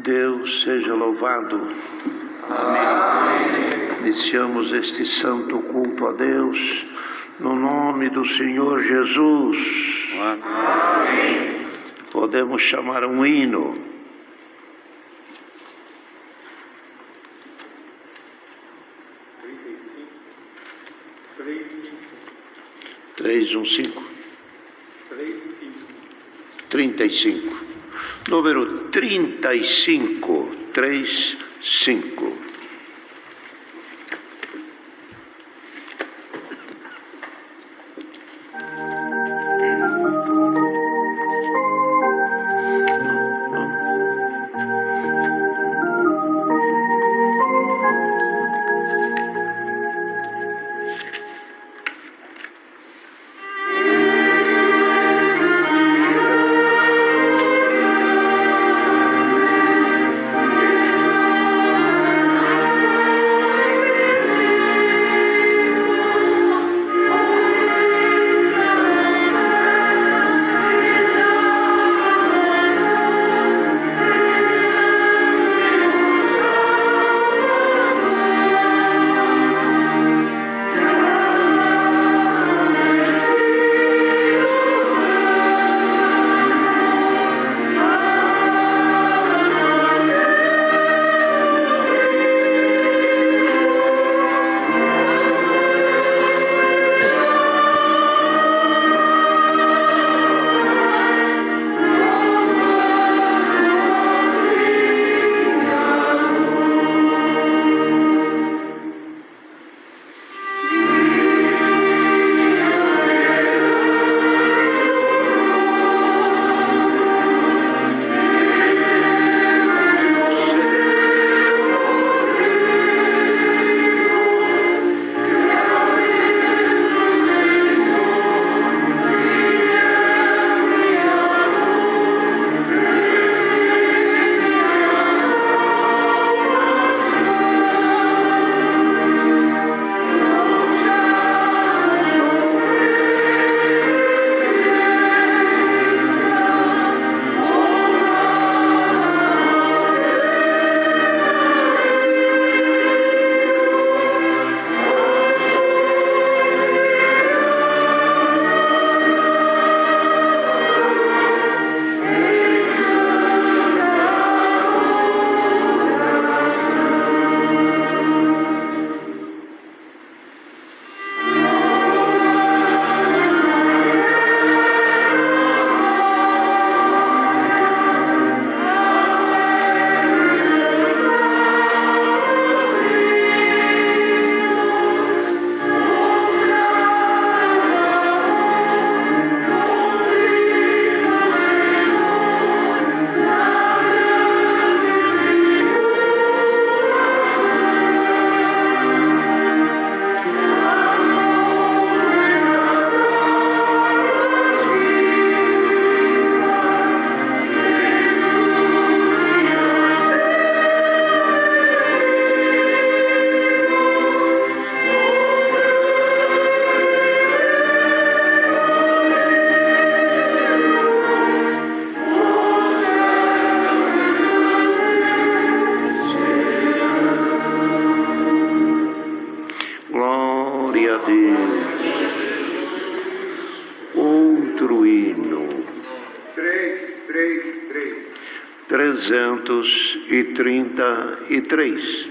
Deus seja louvado. Amém. Iniciamos este santo culto a Deus, no nome do Senhor Jesus. Amém. Podemos chamar um hino. Três, 35. Número 35, 35. Glória a Deus. Outro hino. 333.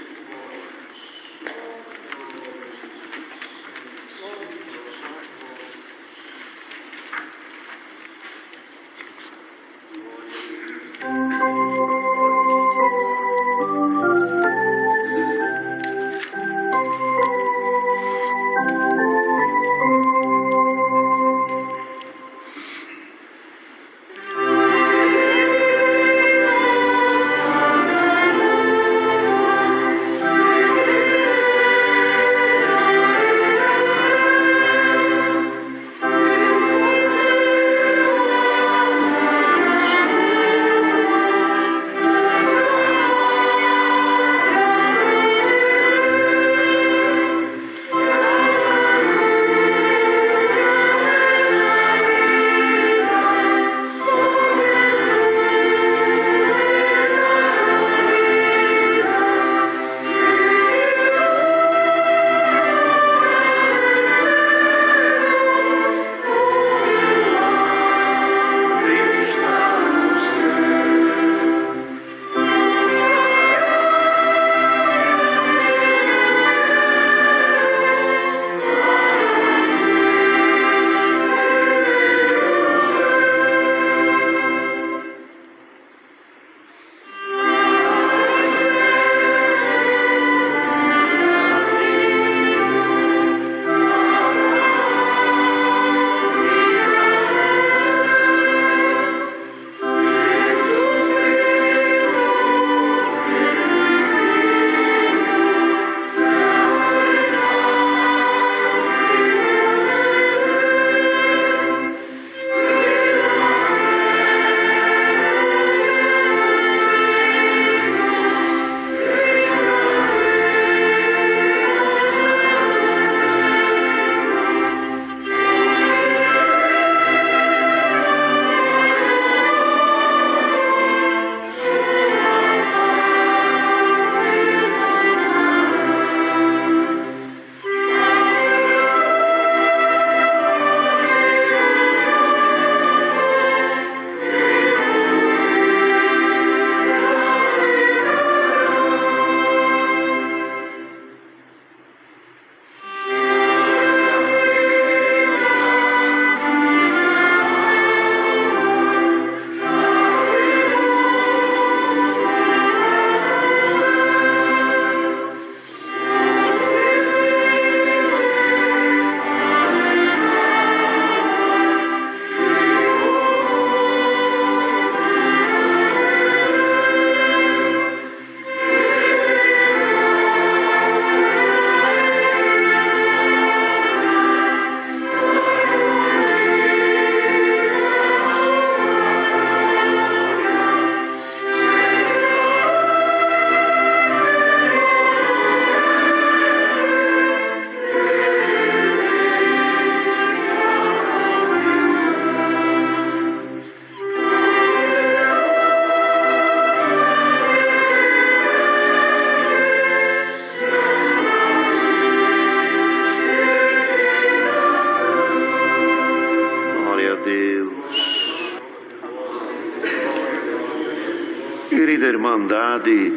Irmandade,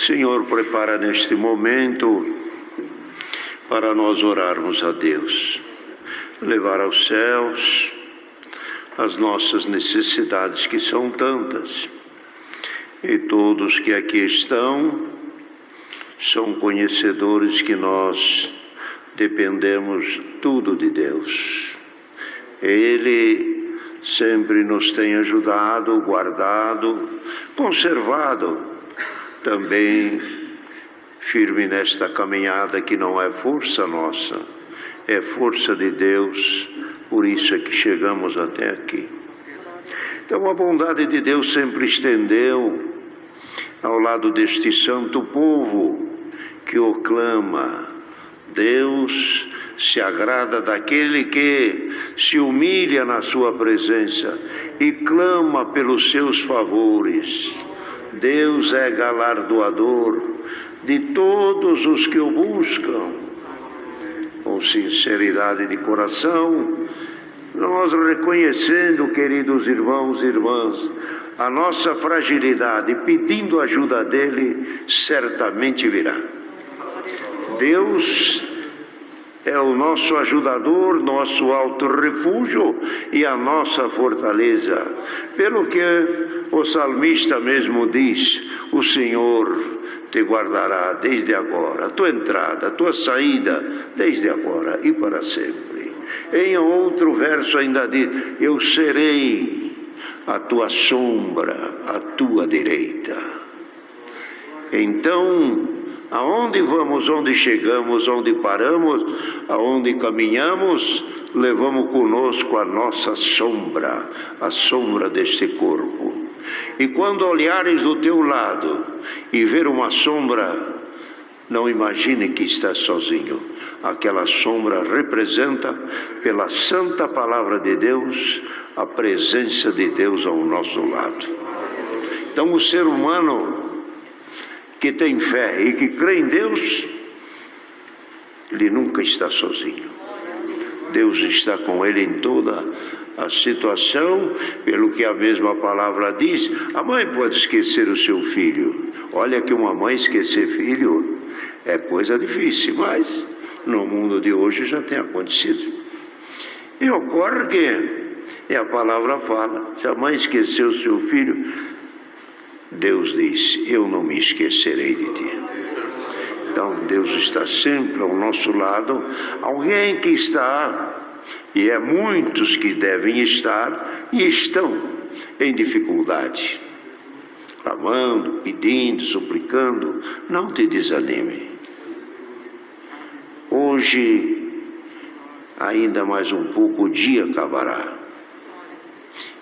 Senhor, prepara neste momento para nós orarmos a Deus, levar aos céus as nossas necessidades, que são tantas, e todos que aqui estão são conhecedores que nós dependemos tudo de Deus. Ele sempre nos tem ajudado, guardado, conservado, também firme nesta caminhada que não é força nossa, é força de Deus, por isso é que chegamos até aqui. Então a bondade de Deus sempre estendeu ao lado deste santo povo que o clama. Deus se agrada daquele que se humilha na sua presença e clama pelos seus favores. Deus é galardoador de todos os que o buscam. Com sinceridade de coração, nós reconhecendo, queridos irmãos e irmãs, a nossa fragilidade, pedindo ajuda dele, certamente virá. Deus é o nosso ajudador, nosso alto refúgio e a nossa fortaleza. Pelo que o salmista mesmo diz, o Senhor te guardará desde agora, a tua entrada, a tua saída, desde agora e para sempre. Em outro verso ainda diz, eu serei a tua sombra, a tua direita. Então, aonde vamos, onde chegamos, onde paramos, aonde caminhamos, levamos conosco a nossa sombra, a sombra deste corpo. E quando olhares do teu lado e ver uma sombra, não imagine que está sozinho. Aquela sombra representa, pela santa palavra de Deus, a presença de Deus ao nosso lado. Então o ser humano que tem fé e que crê em Deus, ele nunca está sozinho. Deus está com ele em toda a situação, pelo que a mesma palavra diz. A mãe pode esquecer o seu filho. Olha que uma mãe esquecer filho é coisa difícil, mas no mundo de hoje já tem acontecido. E ocorre que, e a palavra fala, se a mãe esqueceu o seu filho, Deus diz, eu não me esquecerei de ti. Então Deus está sempre ao nosso lado. Alguém que está, e é muitos que devem estar, e estão em dificuldade, clamando, pedindo, suplicando, não te desanime. Hoje, ainda mais um pouco, o dia acabará.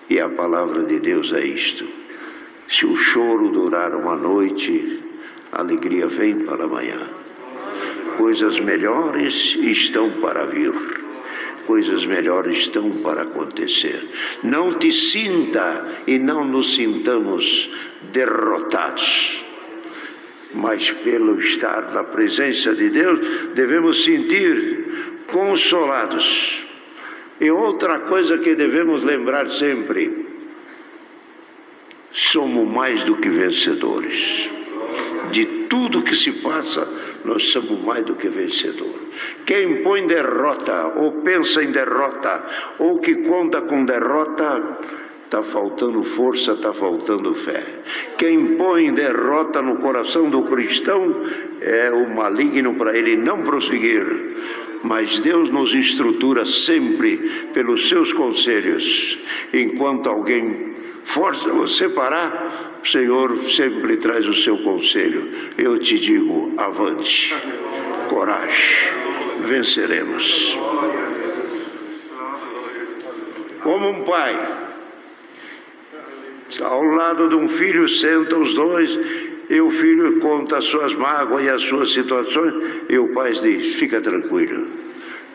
E a palavra de Deus é isto. Se o choro durar uma noite, a alegria vem para amanhã. Coisas melhores estão para vir. Coisas melhores estão para acontecer. Não te sinta e não nos sintamos derrotados. Mas pelo estar na presença de Deus, devemos sentir consolados. E outra coisa que devemos lembrar sempre, somos mais do que vencedores. De tudo que se passa, nós somos mais do que vencedores. Quem põe derrota, ou pensa em derrota, ou que conta com derrota, está faltando força, está faltando fé. Quem põe derrota no coração do cristão é o maligno para ele não prosseguir. Mas Deus nos estrutura sempre pelos seus conselhos. Enquanto alguém força você parar, o Senhor sempre traz o seu conselho. Eu te digo, avante, coragem, venceremos. Como um pai, ao lado de um filho sentam os dois, e o filho conta as suas mágoas e as suas situações, e o pai diz, fica tranquilo,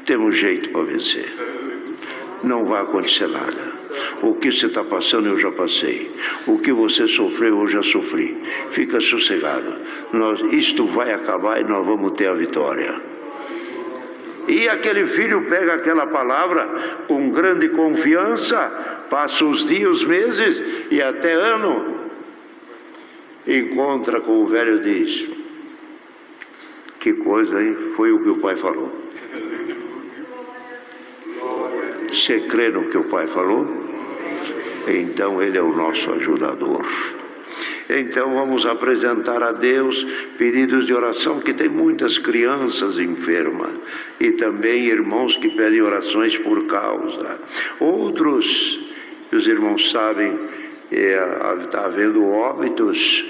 temos jeito para vencer. Não vai acontecer nada. O que você está passando eu já passei. O que você sofreu eu já sofri. Fica sossegado. Isto vai acabar e nós vamos ter a vitória. E aquele filho pega aquela palavra com grande confiança, passa os dias, os meses e até ano. encontra com o velho e diz: que coisa, hein? Foi o que o pai falou. Você crê no que o pai falou? Então ele é o nosso ajudador. Então vamos apresentar a Deus pedidos de oração, que tem muitas crianças enfermas e também irmãos que pedem orações por causa. Outros, os irmãos sabem, está havendo óbitos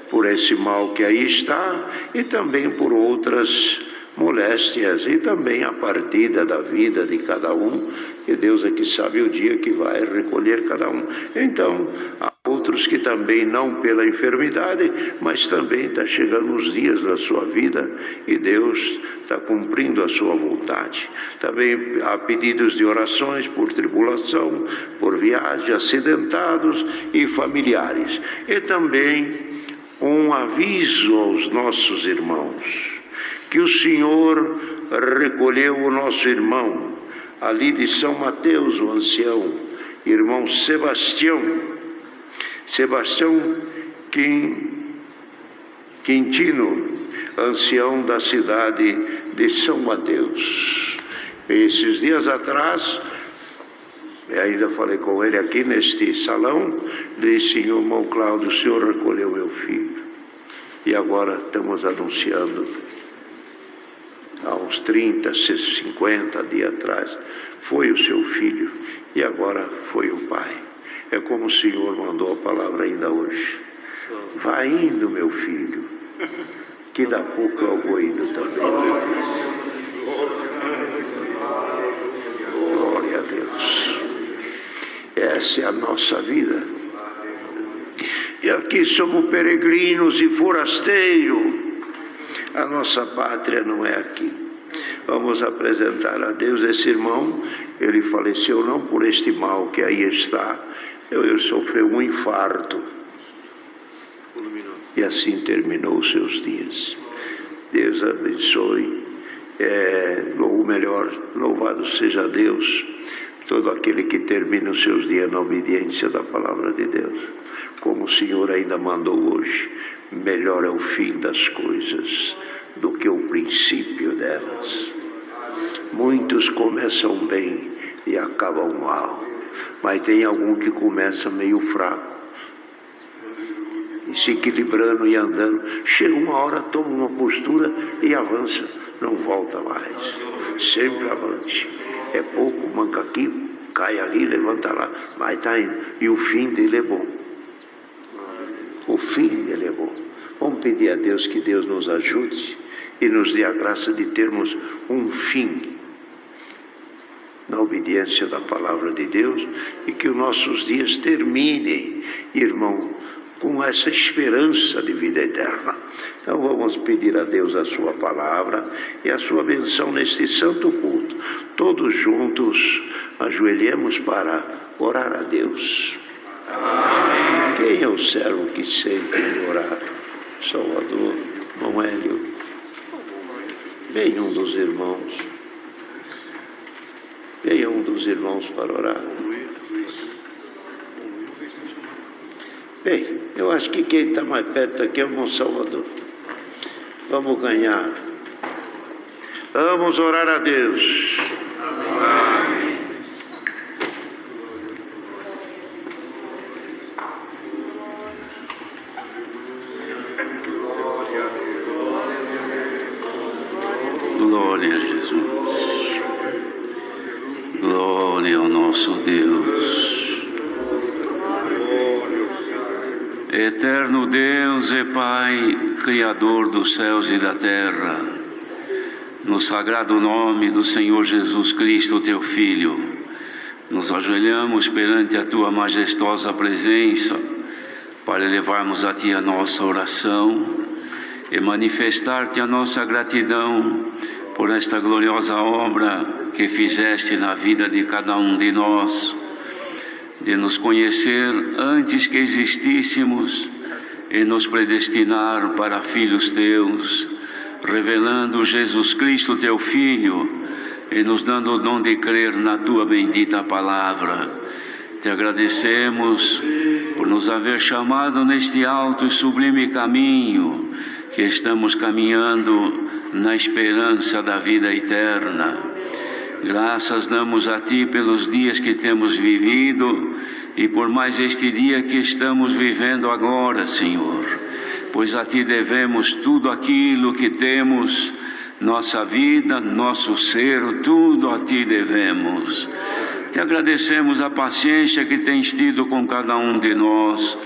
por esse mal que aí está, e também por outras moléstias, e também a partida da vida de cada um, e Deus é que sabe o dia que vai recolher cada um. Então, há outros que também, não pela enfermidade, mas também está chegando os dias da sua vida, e Deus está cumprindo a sua vontade. Também há pedidos de orações por tribulação, por viagem, acidentados e familiares. E também um aviso aos nossos irmãos, que o Senhor recolheu o nosso irmão, ali de São Mateus, o ancião, irmão Sebastião Quintino, ancião da cidade de São Mateus. Esses dias atrás, ainda falei com ele aqui neste salão, disse: irmão Cláudio, o senhor recolheu meu filho. E agora estamos anunciando, há uns 30, 50 dias atrás, foi o seu filho, e agora foi o pai. É como o Senhor mandou a palavra ainda hoje: vai indo, meu filho, que daqui a pouco eu vou indo também. Glória a Deus. Essa é a nossa vida. E aqui somos peregrinos e forasteiros. A nossa pátria não é aqui. Vamos apresentar a Deus esse irmão. Ele faleceu não por este mal que aí está. Ele sofreu um infarto. E assim terminou os seus dias. Deus abençoe. O melhor, louvado seja Deus. Todo aquele que termina os seus dias na obediência da palavra de Deus. Como o Senhor ainda mandou hoje, melhor é o fim das coisas do que o princípio delas. Muitos começam bem e acabam mal, mas tem algum que começa meio fraco, e se equilibrando e andando, chega uma hora, toma uma postura e avança, não volta mais, sempre avante. É pouco, manca aqui, cai ali, levanta lá, mas está indo, e o fim dele é bom. O fim dele é bom. Vamos pedir a Deus que Deus nos ajude e nos dê a graça de termos um fim na obediência da palavra de Deus, e que os nossos dias terminem, irmão, com essa esperança de vida eterna. Então vamos pedir a Deus a sua palavra e a sua benção neste santo culto. Todos juntos ajoelhemos para orar a Deus. Amém. Quem é o servo que sempre orar? Salvador, irmão Hélio, venha um dos irmãos. Venha um dos irmãos para orar. Bem, eu acho que quem está mais perto aqui é o irmão Salvador. Vamos ganhar. Vamos orar a Deus. Amém. Glória a Jesus. Glória ao nosso Deus. Eterno Deus e Pai, Criador dos céus e da terra, no sagrado nome do Senhor Jesus Cristo, Teu Filho, nos ajoelhamos perante a Tua majestosa presença para elevarmos a Ti a nossa oração e manifestar-te a nossa gratidão por esta gloriosa obra que fizeste na vida de cada um de nós, de nos conhecer antes que existíssemos e nos predestinar para filhos Teus, revelando Jesus Cristo, Teu Filho, e nos dando o dom de crer na Tua bendita palavra. Te agradecemos por nos haver chamado neste alto e sublime caminho que estamos caminhando na esperança da vida eterna. Graças damos a Ti pelos dias que temos vivido e por mais este dia que estamos vivendo agora, Senhor, pois a Ti devemos tudo aquilo que temos, nossa vida, nosso ser, tudo a Ti devemos. Te agradecemos a paciência que tens tido com cada um de nós,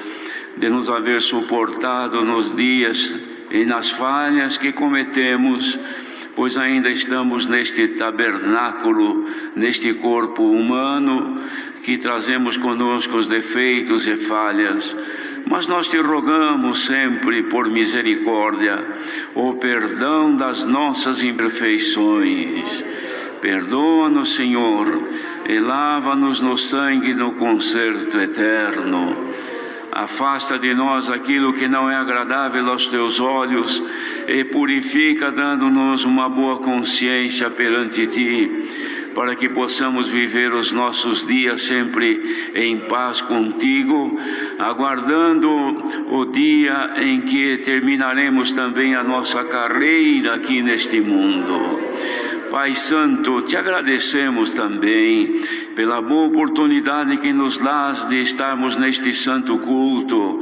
de nos haver suportado nos dias e nas falhas que cometemos, pois ainda estamos neste tabernáculo, neste corpo humano, que trazemos conosco os defeitos e falhas. Mas nós te rogamos sempre por misericórdia, o perdão das nossas imperfeições. Perdoa-nos, Senhor, e lava-nos no sangue do concerto eterno. Afasta de nós aquilo que não é agradável aos teus olhos e purifica, dando-nos uma boa consciência perante Ti, para que possamos viver os nossos dias sempre em paz contigo, aguardando o dia em que terminaremos também a nossa carreira aqui neste mundo. Pai Santo, te agradecemos também pela boa oportunidade que nos dás de estarmos neste santo culto,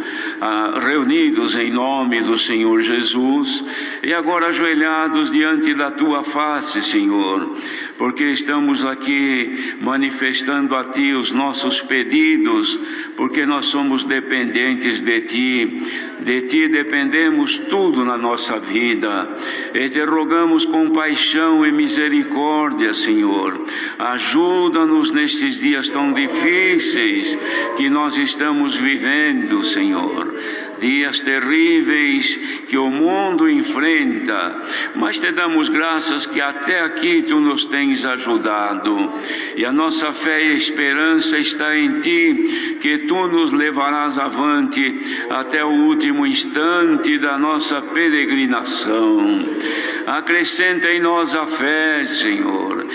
reunidos em nome do Senhor Jesus e agora ajoelhados diante da Tua face, Senhor, porque estamos aqui manifestando a Ti os nossos pedidos, porque nós somos dependentes de Ti dependemos tudo na nossa vida, e te rogamos com paixão e misericórdia, Senhor, ajuda-nos nestes dias tão difíceis que nós estamos vivendo, Senhor, dias terríveis que o mundo enfrenta, mas te damos graças que até aqui Tu nos tens ajudado, e a nossa fé e esperança está em Ti, que Tu nos levarás avante até o último instante da nossa peregrinação. Acrescenta em nós a fé, Senhor,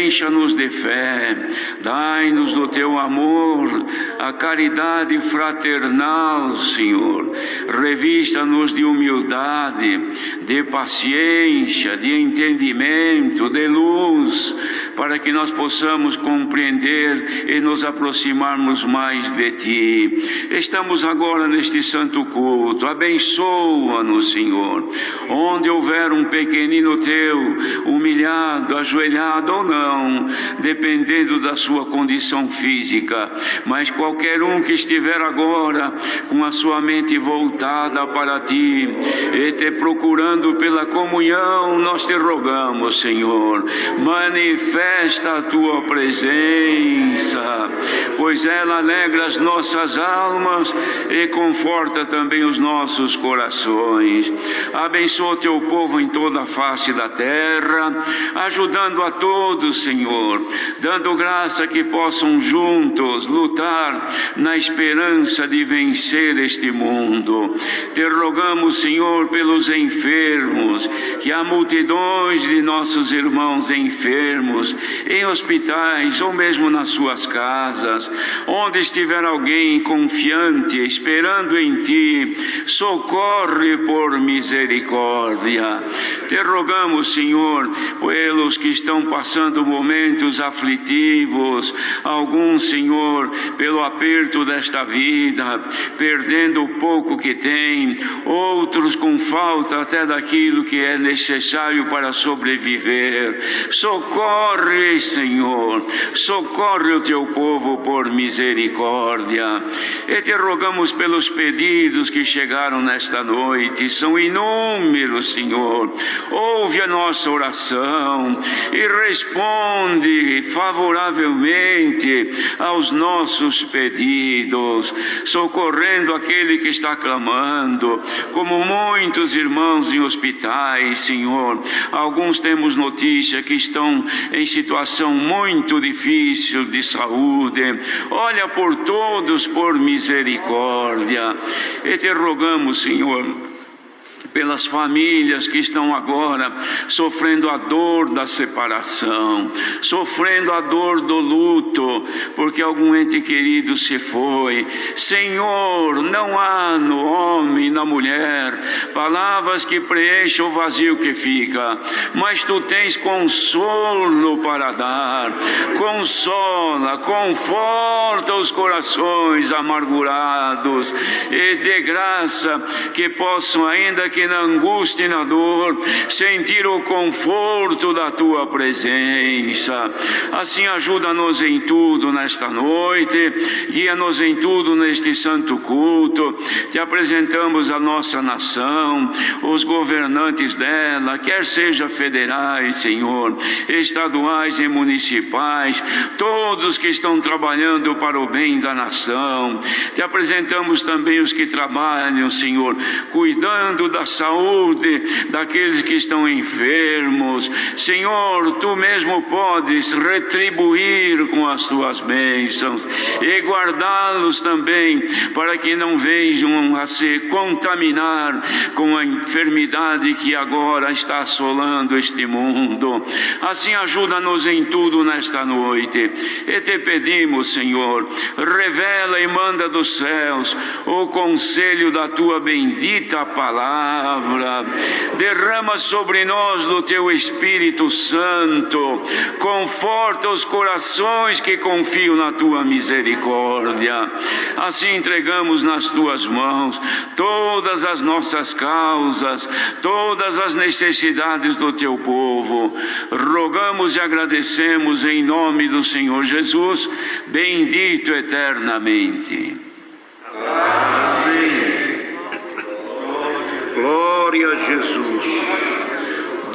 encha-nos de fé, dai-nos do Teu amor, a caridade fraternal, Senhor, revista-nos de humildade, de paciência, de entendimento, de luz, para que nós possamos compreender e nos aproximarmos mais de Ti. Estamos agora neste santo culto, abençoa-nos, Senhor, onde houver um pequenino Teu, humilhado, ajoelhado ou não, dependendo da sua condição física, mas qualquer um que estiver agora com a sua mente voltada para Ti e te procurando pela comunhão, nós te rogamos, Senhor, manifesta a Tua presença, pois ela alegra as nossas almas e conforta também os nossos corações. Abençoa o Teu povo em toda a face da terra, ajudando a todos, Senhor, dando graça que possam juntos lutar na esperança de vencer este mundo. Te rogamos, Senhor, pelos enfermos, que há multidões de nossos irmãos enfermos em hospitais ou mesmo nas suas casas, onde estiver alguém confiante, esperando em Ti, socorre por misericórdia. Te rogamos, Senhor, pelos que estão passando momentos aflitivos, alguns, Senhor, pelo aperto desta vida, perdendo o pouco que tem, outros com falta até daquilo que é necessário para sobreviver. Socorre, Senhor, socorre o Teu povo por misericórdia. E te rogamos pelos pedidos que chegaram nesta noite, são inúmeros, Senhor. Ouve a nossa oração e responde favoravelmente aos nossos pedidos, socorrendo aquele que está clamando, como muitos irmãos em hospitais, Senhor. Alguns temos notícia que estão em situação muito difícil de saúde. Olha por todos por misericórdia. E te rogamos, Senhor, pelas famílias que estão agora sofrendo a dor da separação, sofrendo a dor do luto, porque algum ente querido se foi. Senhor, não há no homem, na mulher, palavras que preencham o vazio que fica, mas Tu tens consolo para dar. Consola, conforta os corações amargurados e dê graça que possam, ainda que na angústia e na dor, sentir o conforto da Tua presença. Assim ajuda-nos em tudo nesta noite, guia-nos em tudo neste santo culto. Te apresentamos a nossa nação, os governantes dela, quer seja federais, Senhor, estaduais e municipais, todos que estão trabalhando para o bem da nação. Te apresentamos também os que trabalham, Senhor, cuidando da saúde daqueles que estão enfermos. Senhor, Tu mesmo podes retribuir com as Tuas bênçãos e guardá-los também, para que não venham a se contaminar com a enfermidade que agora está assolando este mundo. Assim ajuda-nos em tudo nesta noite. E Te pedimos, Senhor, revela e manda dos céus o conselho da Tua bendita palavra. Derrama sobre nós do Teu Espírito Santo, conforta os corações que confiam na Tua misericórdia. Assim entregamos nas Tuas mãos todas as nossas causas, todas as necessidades do Teu povo. Rogamos e agradecemos em nome do Senhor Jesus, bendito eternamente. Amém. Glória a Jesus.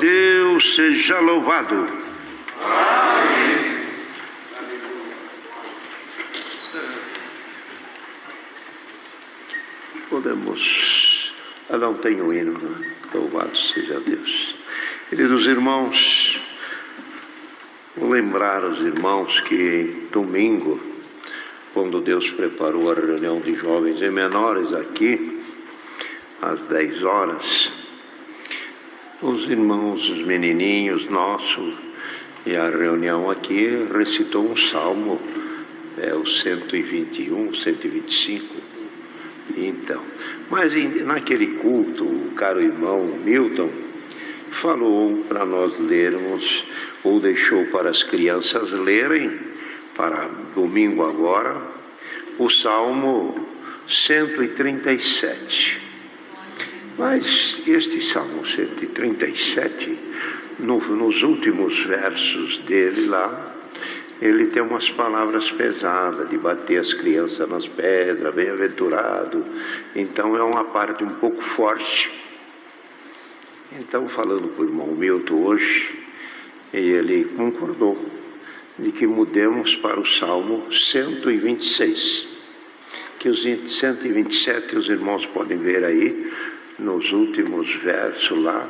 Deus seja louvado. Amém. Podemos... não tem o hino, né? Louvado seja Deus. Queridos irmãos, vou lembrar os irmãos que domingo, quando Deus preparou a reunião de jovens e menores aqui, às 10 horas, os irmãos, os menininhos nossos, e a reunião aqui recitou um salmo, o 121, 125. Então, mas naquele culto, o caro irmão Milton falou para nós lermos, ou deixou para as crianças lerem, para domingo agora, o Salmo 137. Mas este Salmo 137, nos últimos versos dele lá, ele tem umas palavras pesadas, de bater as crianças nas pedras, bem-aventurado. Então é uma parte um pouco forte. Então, falando com o irmão Milton hoje, ele concordou de que mudemos para o Salmo 126, que os 127 os irmãos podem ver aí, nos últimos versos lá,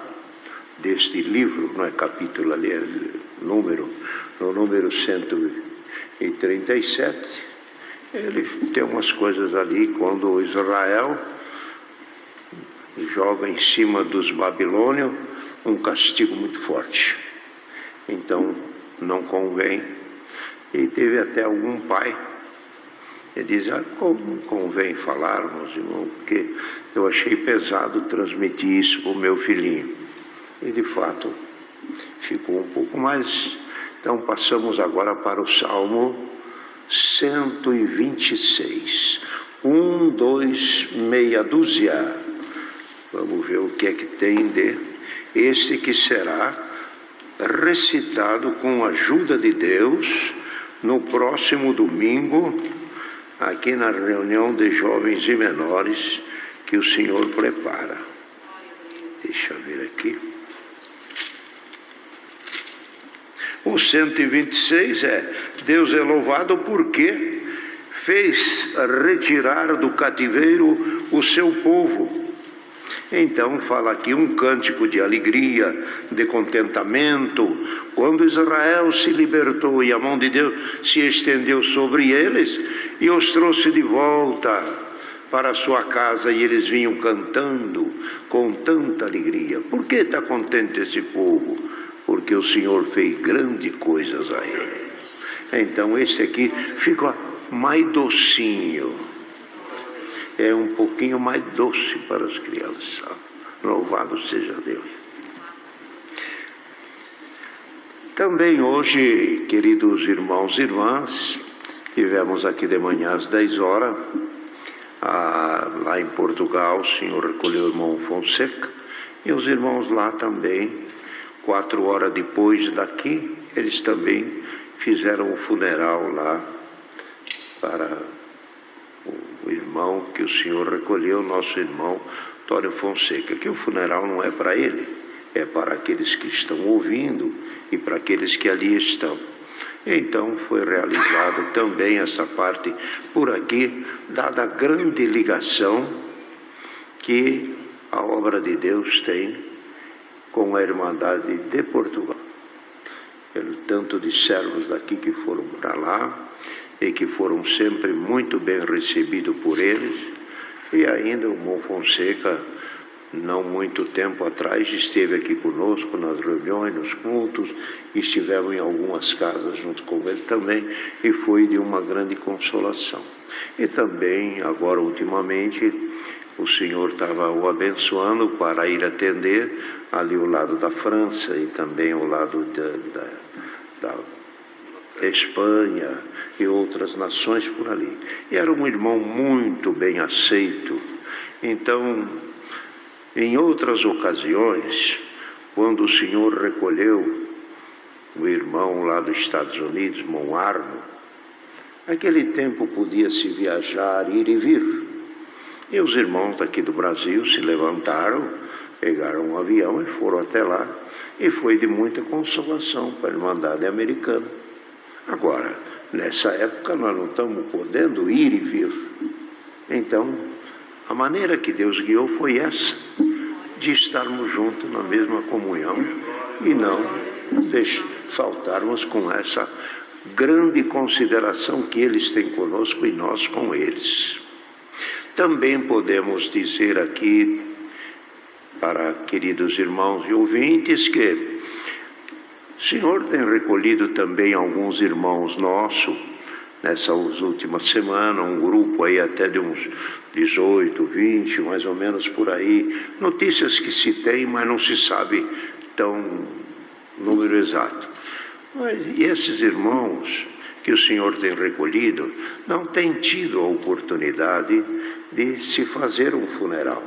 deste livro, não é capítulo ali, é número, no número 137, ele tem umas coisas ali, quando Israel joga em cima dos babilônios um castigo muito forte. Então, não convém. E teve até algum pai que diz, como convém falar, meus irmãos, porque eu achei pesado transmitir isso para o meu filhinho. E de fato, ficou um pouco mais. Então, passamos agora para o Salmo 126. 1, 2, meia dúzia. Vamos ver o que é que tem de esse que será recitado com a ajuda de Deus no próximo domingo, aqui na reunião de jovens e menores que o Senhor prepara. Deixa eu ver aqui. O 126 Deus é louvado porque fez retirar do cativeiro o seu povo. Então fala aqui um cântico de alegria, de contentamento, quando Israel se libertou e a mão de Deus se estendeu sobre eles e os trouxe de volta para a sua casa e eles vinham cantando com tanta alegria. Por que está contente esse povo? Porque o Senhor fez grandes coisas a ele. Então esse aqui fica mais docinho. É um pouquinho mais doce para as crianças. Louvado seja Deus. Também hoje, queridos irmãos e irmãs, tivemos aqui de manhã às 10 horas, lá em Portugal, o Senhor recolheu o irmão Fonseca, e os irmãos lá também, 4 horas depois daqui, eles também fizeram o funeral lá para o irmão que o Senhor recolheu, nosso irmão Antônio Fonseca, que o funeral não é para ele, é para aqueles que estão ouvindo e para aqueles que ali estão. Então foi realizado também essa parte por aqui, dada a grande ligação que a obra de Deus tem com a Irmandade de Portugal. Pelo tanto de servos daqui que foram para lá e que foram sempre muito bem recebidos por eles, e ainda o irmão Fonseca, não muito tempo atrás, esteve aqui conosco nas reuniões, nos cultos, estivemos em algumas casas junto com ele também, e foi de uma grande consolação. E também, agora ultimamente, o Senhor estava o abençoando para ir atender ali ao lado da França e também ao lado da Espanha e outras nações por ali. E era um irmão muito bem aceito. Então, em outras ocasiões, quando o Senhor recolheu o irmão lá dos Estados Unidos, irmão Arno, naquele tempo podia-se viajar, ir e vir. E os irmãos daqui do Brasil se levantaram, pegaram um avião e foram até lá, e foi de muita consolação para a Irmandade Americana. Agora, nessa época nós não estamos podendo ir e vir. Então, a maneira que Deus guiou foi essa, de estarmos juntos na mesma comunhão e não faltarmos com essa grande consideração que eles têm conosco e nós com eles. Também podemos dizer aqui, para queridos irmãos e ouvintes, que o Senhor tem recolhido também alguns irmãos nossos, nessas últimas semanas, um grupo aí até de uns 18, 20, mais ou menos por aí. Notícias que se tem, mas não se sabe tão número exato. E esses irmãos que o Senhor tem recolhido não têm tido a oportunidade de se fazer um funeral,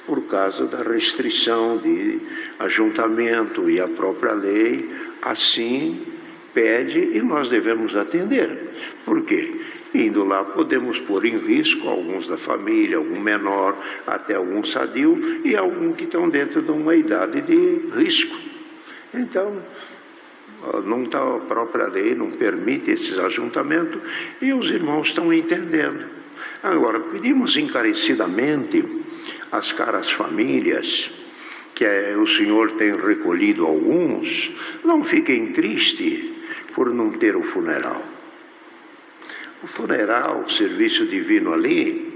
por causa da restrição de ajuntamento, e a própria lei assim pede e nós devemos atender. Por quê? Indo lá podemos pôr em risco alguns da família, algum menor, até algum sadio e alguns que estão dentro de uma idade de risco. Então, não está, a própria lei não permite esses ajuntamentos e os irmãos estão entendendo. Agora, pedimos encarecidamente às caras famílias, que o Senhor tem recolhido alguns, não fiquem tristes por não ter o funeral. O funeral, o serviço divino ali,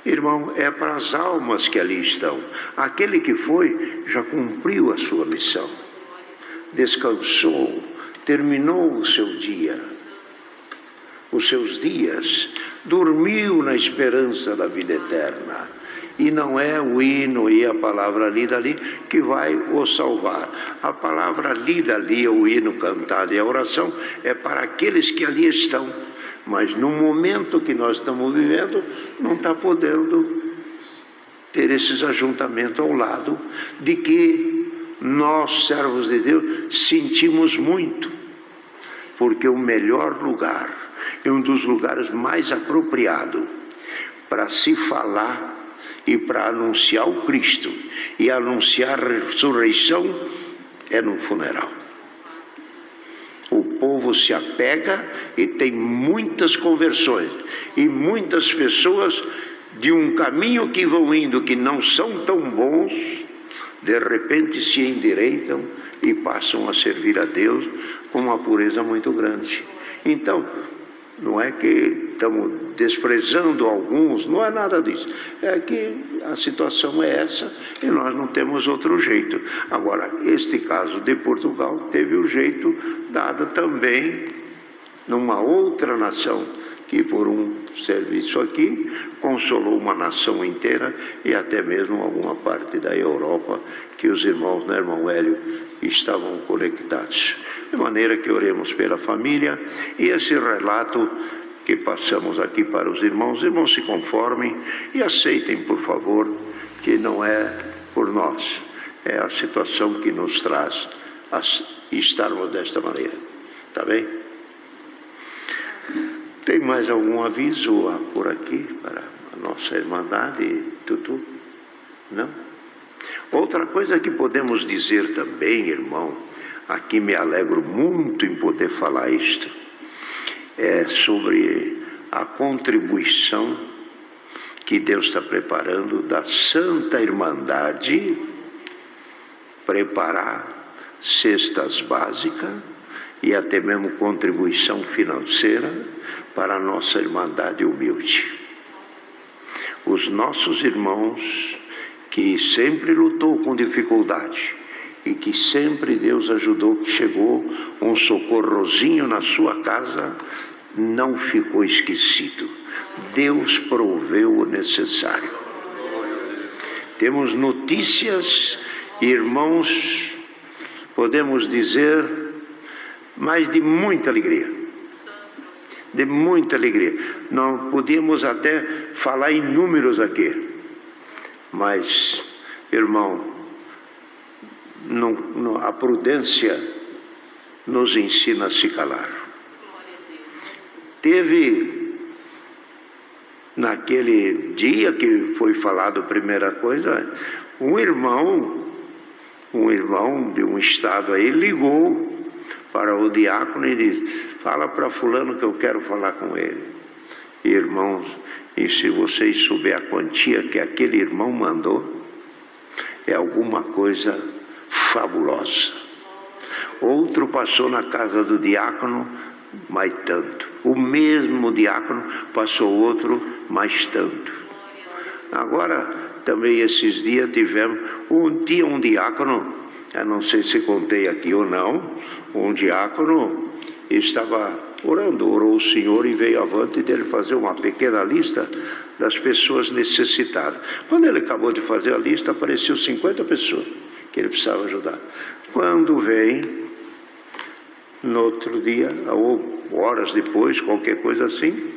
irmão, é para as almas que ali estão. Aquele que foi já cumpriu a sua missão, descansou, terminou o seu dia, os seus dias, dormiu na esperança da vida eterna. E não é o hino e a palavra lida ali que vai o salvar. A palavra lida ali, o hino cantado e a oração é para aqueles que ali estão. Mas no momento que nós estamos vivendo, não está podendo ter esses ajuntamentos ao lado de que nós, servos de Deus, sentimos muito. Porque o melhor lugar, é um dos lugares mais apropriados para se falar e para anunciar o Cristo e anunciar a ressurreição é no funeral. O povo se apega e tem muitas conversões e muitas pessoas de um caminho que vão indo que não são tão bons, de repente se endireitam e passam a servir a Deus com uma pureza muito grande. Então, Não é que estamos desprezando alguns, não é nada disso. É que a situação é essa e nós não temos outro jeito. Agora, este caso de Portugal teve o jeito dado também numa outra nação, que por um serviço aqui consolou uma nação inteira e até mesmo alguma parte da Europa, que os irmãos, né, irmão Hélio, estavam conectados. De maneira que oremos pela família e esse relato que passamos aqui para os irmãos se conformem e aceitem, por favor, que não é por nós, é a situação que nos traz a estarmos desta maneira. Tá bem? Tem mais algum aviso por aqui para a nossa irmandade, Tutu? Não? Outra coisa que podemos dizer também, irmão, aqui me alegro muito em poder falar isto, é sobre a contribuição que Deus está preparando da Santa Irmandade, preparar cestas básicas e até mesmo contribuição financeira para a nossa Irmandade humilde. Os nossos irmãos que sempre lutou com dificuldade e que sempre Deus ajudou, que chegou um socorrozinho na sua casa, não ficou esquecido. Deus proveu o necessário. Temos notícias, irmãos, podemos dizer, mas de muita alegria. De muita alegria. Não podíamos até falar em números aqui, mas, irmão, a prudência nos ensina a se calar. Teve, naquele dia que foi falado a primeira coisa, um irmão de um estado aí ligou para o diácono e disse: fala para fulano que eu quero falar com ele. Irmãos, e se vocês souberem a quantia que aquele irmão mandou, é alguma coisa fabulosa. Outro passou na casa do diácono, mais tanto. O mesmo diácono passou outro, mais tanto. Agora, também esses dias tivemos, tinha um diácono, eu não sei se contei aqui ou não, um diácono estava orou o Senhor e veio avante dele fazer uma pequena lista das pessoas necessitadas. Quando ele acabou de fazer a lista, apareceu 50 pessoas que ele precisava ajudar. Quando vem, no outro dia, ou horas depois, qualquer coisa assim,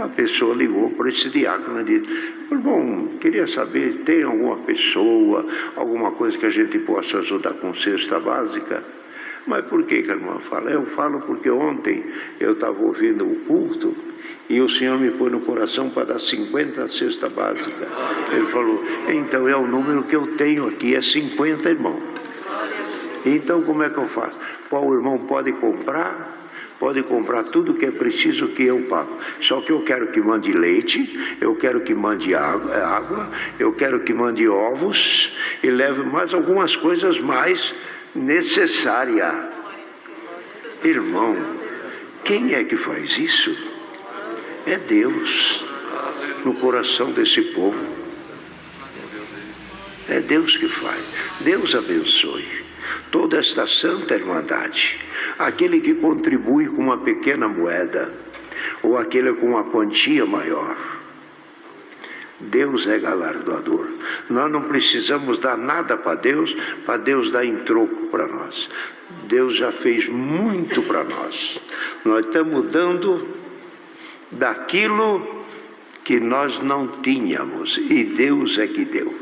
a pessoa ligou para esse diácono e disse: irmão, queria saber, tem alguma pessoa, alguma coisa que a gente possa ajudar com cesta básica? Mas por que a irmã fala? Eu falo porque ontem eu estava ouvindo o culto e o Senhor me pôs no coração para dar 50 cesta básica. Ele falou: então é o número que eu tenho aqui, é 50, irmão. Então como é que eu faço? O irmão pode comprar tudo que é preciso que eu pago. Só que eu quero que mande leite, eu quero que mande água, eu quero que mande ovos e leve mais algumas coisas mais necessárias. Irmão, quem é que faz isso? É Deus no coração desse povo. É Deus que faz. Deus abençoe toda esta santa irmandade. Aquele que contribui com uma pequena moeda, ou aquele com uma quantia maior, Deus é galardoador. Nós não precisamos dar nada para Deus dar em troco para nós. Deus já fez muito para nós. Nós estamos dando daquilo que nós não tínhamos, e Deus é que deu.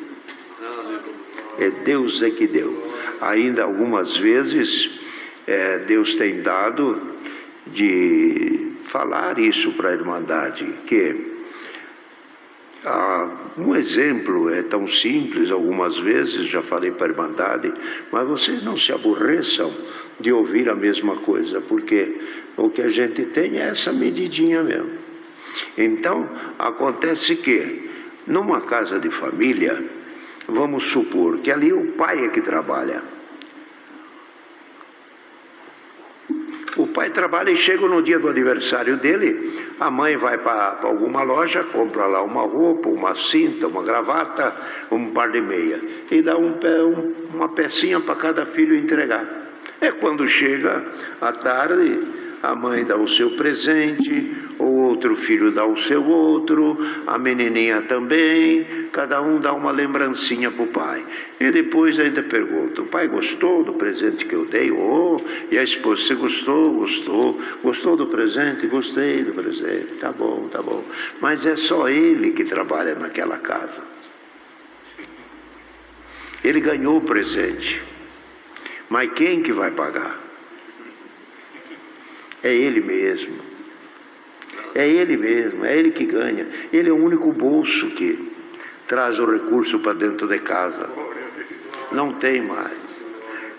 É Deus é que deu. Ainda algumas vezes Deus tem dado de falar isso para a Irmandade, que um exemplo é tão simples, algumas vezes já falei para a Irmandade, mas vocês não se aborreçam de ouvir a mesma coisa, porque o que a gente tem é essa medidinha mesmo. Então, acontece que numa casa de família, vamos supor que ali o pai é que trabalha. O pai pai trabalha e chega no dia do aniversário dele, a mãe vai para alguma loja, compra lá uma roupa, uma cinta, uma gravata, um par de meia, e dá uma pecinha para cada filho entregar. É quando chega à tarde, a mãe dá o seu presente, o outro filho dá o seu outro, a menininha também, cada um dá uma lembrancinha para o pai. E depois ainda pergunta: o pai gostou do presente que eu dei? Oh, e a esposa: você gostou? Gostou. Gostou do presente? Gostei do presente. Tá bom, tá bom. Mas é só ele que trabalha naquela casa. Ele ganhou o presente. Mas quem que vai pagar? É ele mesmo. É ele mesmo, é ele que ganha. Ele é o único bolso que traz o recurso para dentro de casa. Não tem mais.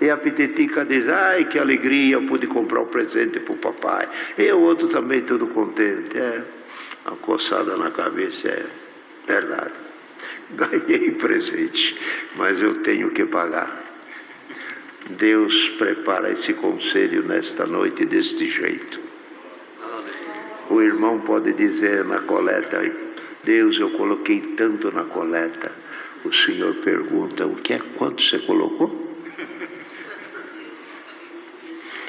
E a pititica diz: ai, que alegria, eu pude comprar um presente para o papai. E o outro também todo contente. É, uma coçada na cabeça, é verdade. Ganhei presente, mas eu tenho que pagar. Deus prepara esse conselho nesta noite deste jeito. O irmão pode dizer na coleta: Deus, eu coloquei tanto na coleta. O Senhor pergunta: o que é? Quanto você colocou?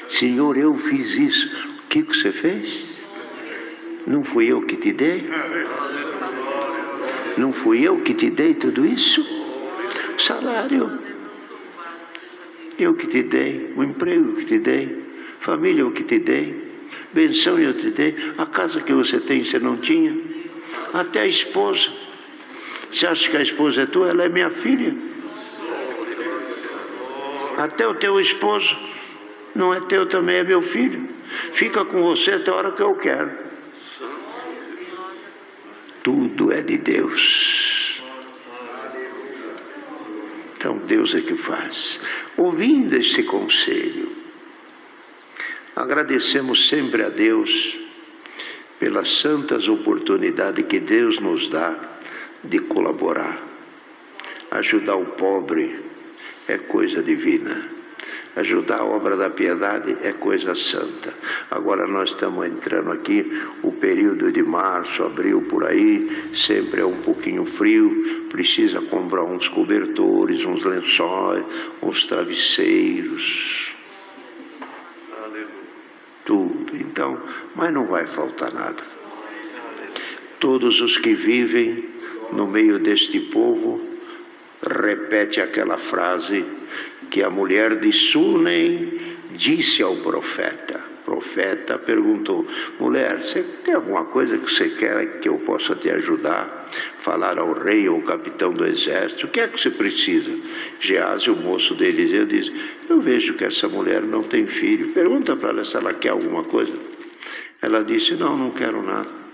Senhor, eu fiz isso. O que você fez? Não fui eu que te dei? Não fui eu que te dei tudo isso? Salário eu que te dei, o emprego que te dei, família eu que te dei, benção eu te dei, a casa que você tem você não tinha, até a esposa. Você acha que a esposa é tua? Ela é minha filha. Até o teu esposo não é teu, também é meu filho. Fica com você até a hora que eu quero. Tudo é de Deus. Então Deus é que faz. Ouvindo esse conselho, agradecemos sempre a Deus pelas santas oportunidades que Deus nos dá de colaborar. Ajudar o pobre é coisa divina. Ajudar a obra da piedade é coisa santa. Agora nós estamos entrando aqui, o período de março, abril, por aí, sempre é um pouquinho frio, precisa comprar uns cobertores, uns lençóis, uns travesseiros, tudo. Então, mas não vai faltar nada. Todos os que vivem no meio deste povo repete aquela frase que a mulher de Sunem disse ao profeta. O profeta perguntou: mulher, você tem alguma coisa que você quer que eu possa te ajudar? Falar ao rei ou ao capitão do exército, o que é que você precisa? Geazi, o moço de Eliseu, diz: eu vejo que essa mulher não tem filho, pergunta para ela se ela quer alguma coisa. Ela disse: não quero nada.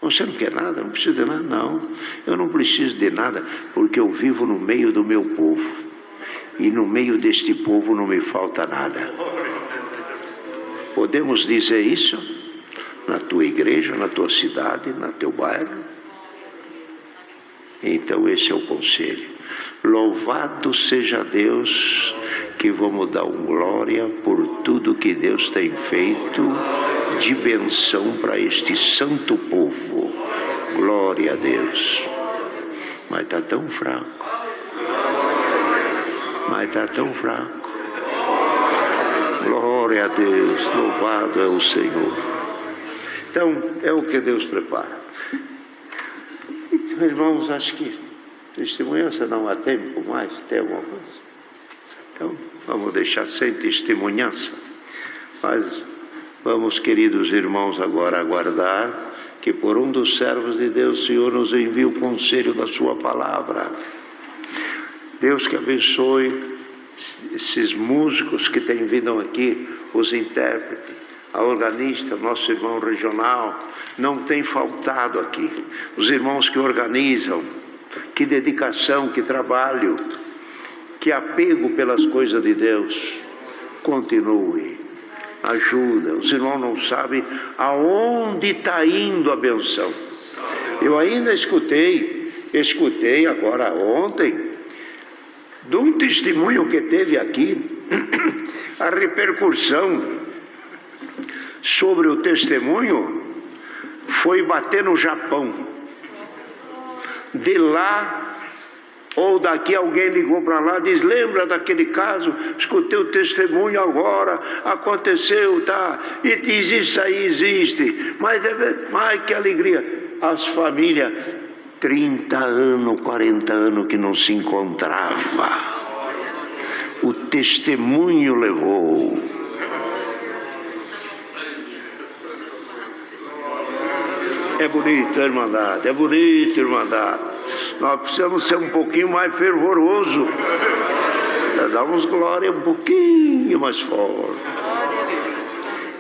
Você não quer nada? Não precisa de nada? Não, eu não preciso de nada, porque eu vivo no meio do meu povo, e no meio deste povo não me falta nada. Podemos dizer isso na tua igreja, na tua cidade, no teu bairro? Então esse é o conselho. Louvado seja Deus, que vamos dar glória por tudo que Deus tem feito de benção para este santo povo. Glória a Deus. Mas está tão fraco. Mas está tão fraco. Glória a Deus. Louvado é o Senhor. Então, é o que Deus prepara. Então, irmãos, acho que testemunhança não há tempo mais. Tem alguma coisa? Então, vamos deixar sem testemunhança. Mas vamos, queridos irmãos, agora aguardar que por um dos servos de Deus o Senhor nos envie o conselho da sua palavra. Deus que abençoe esses músicos que têm vindo aqui, os intérpretes, a organista, nosso irmão regional, não tem faltado aqui. Os irmãos que organizam, que dedicação, que trabalho, que apego pelas coisas de Deus. Continue, ajuda. Os irmãos não sabem aonde está indo a benção. Eu ainda escutei agora ontem, de um testemunho que teve aqui, a repercussão sobre o testemunho foi bater no Japão. De lá ou daqui alguém ligou para lá, diz: lembra daquele caso, escutei o testemunho agora, aconteceu, tá? E diz: isso aí existe. Mas ai, que alegria. As famílias, 30 anos, 40 anos que não se encontrava. O testemunho levou. É bonito, irmandade, é bonito, irmandade. Nós precisamos ser um pouquinho mais fervoroso. Damos glória um pouquinho mais forte.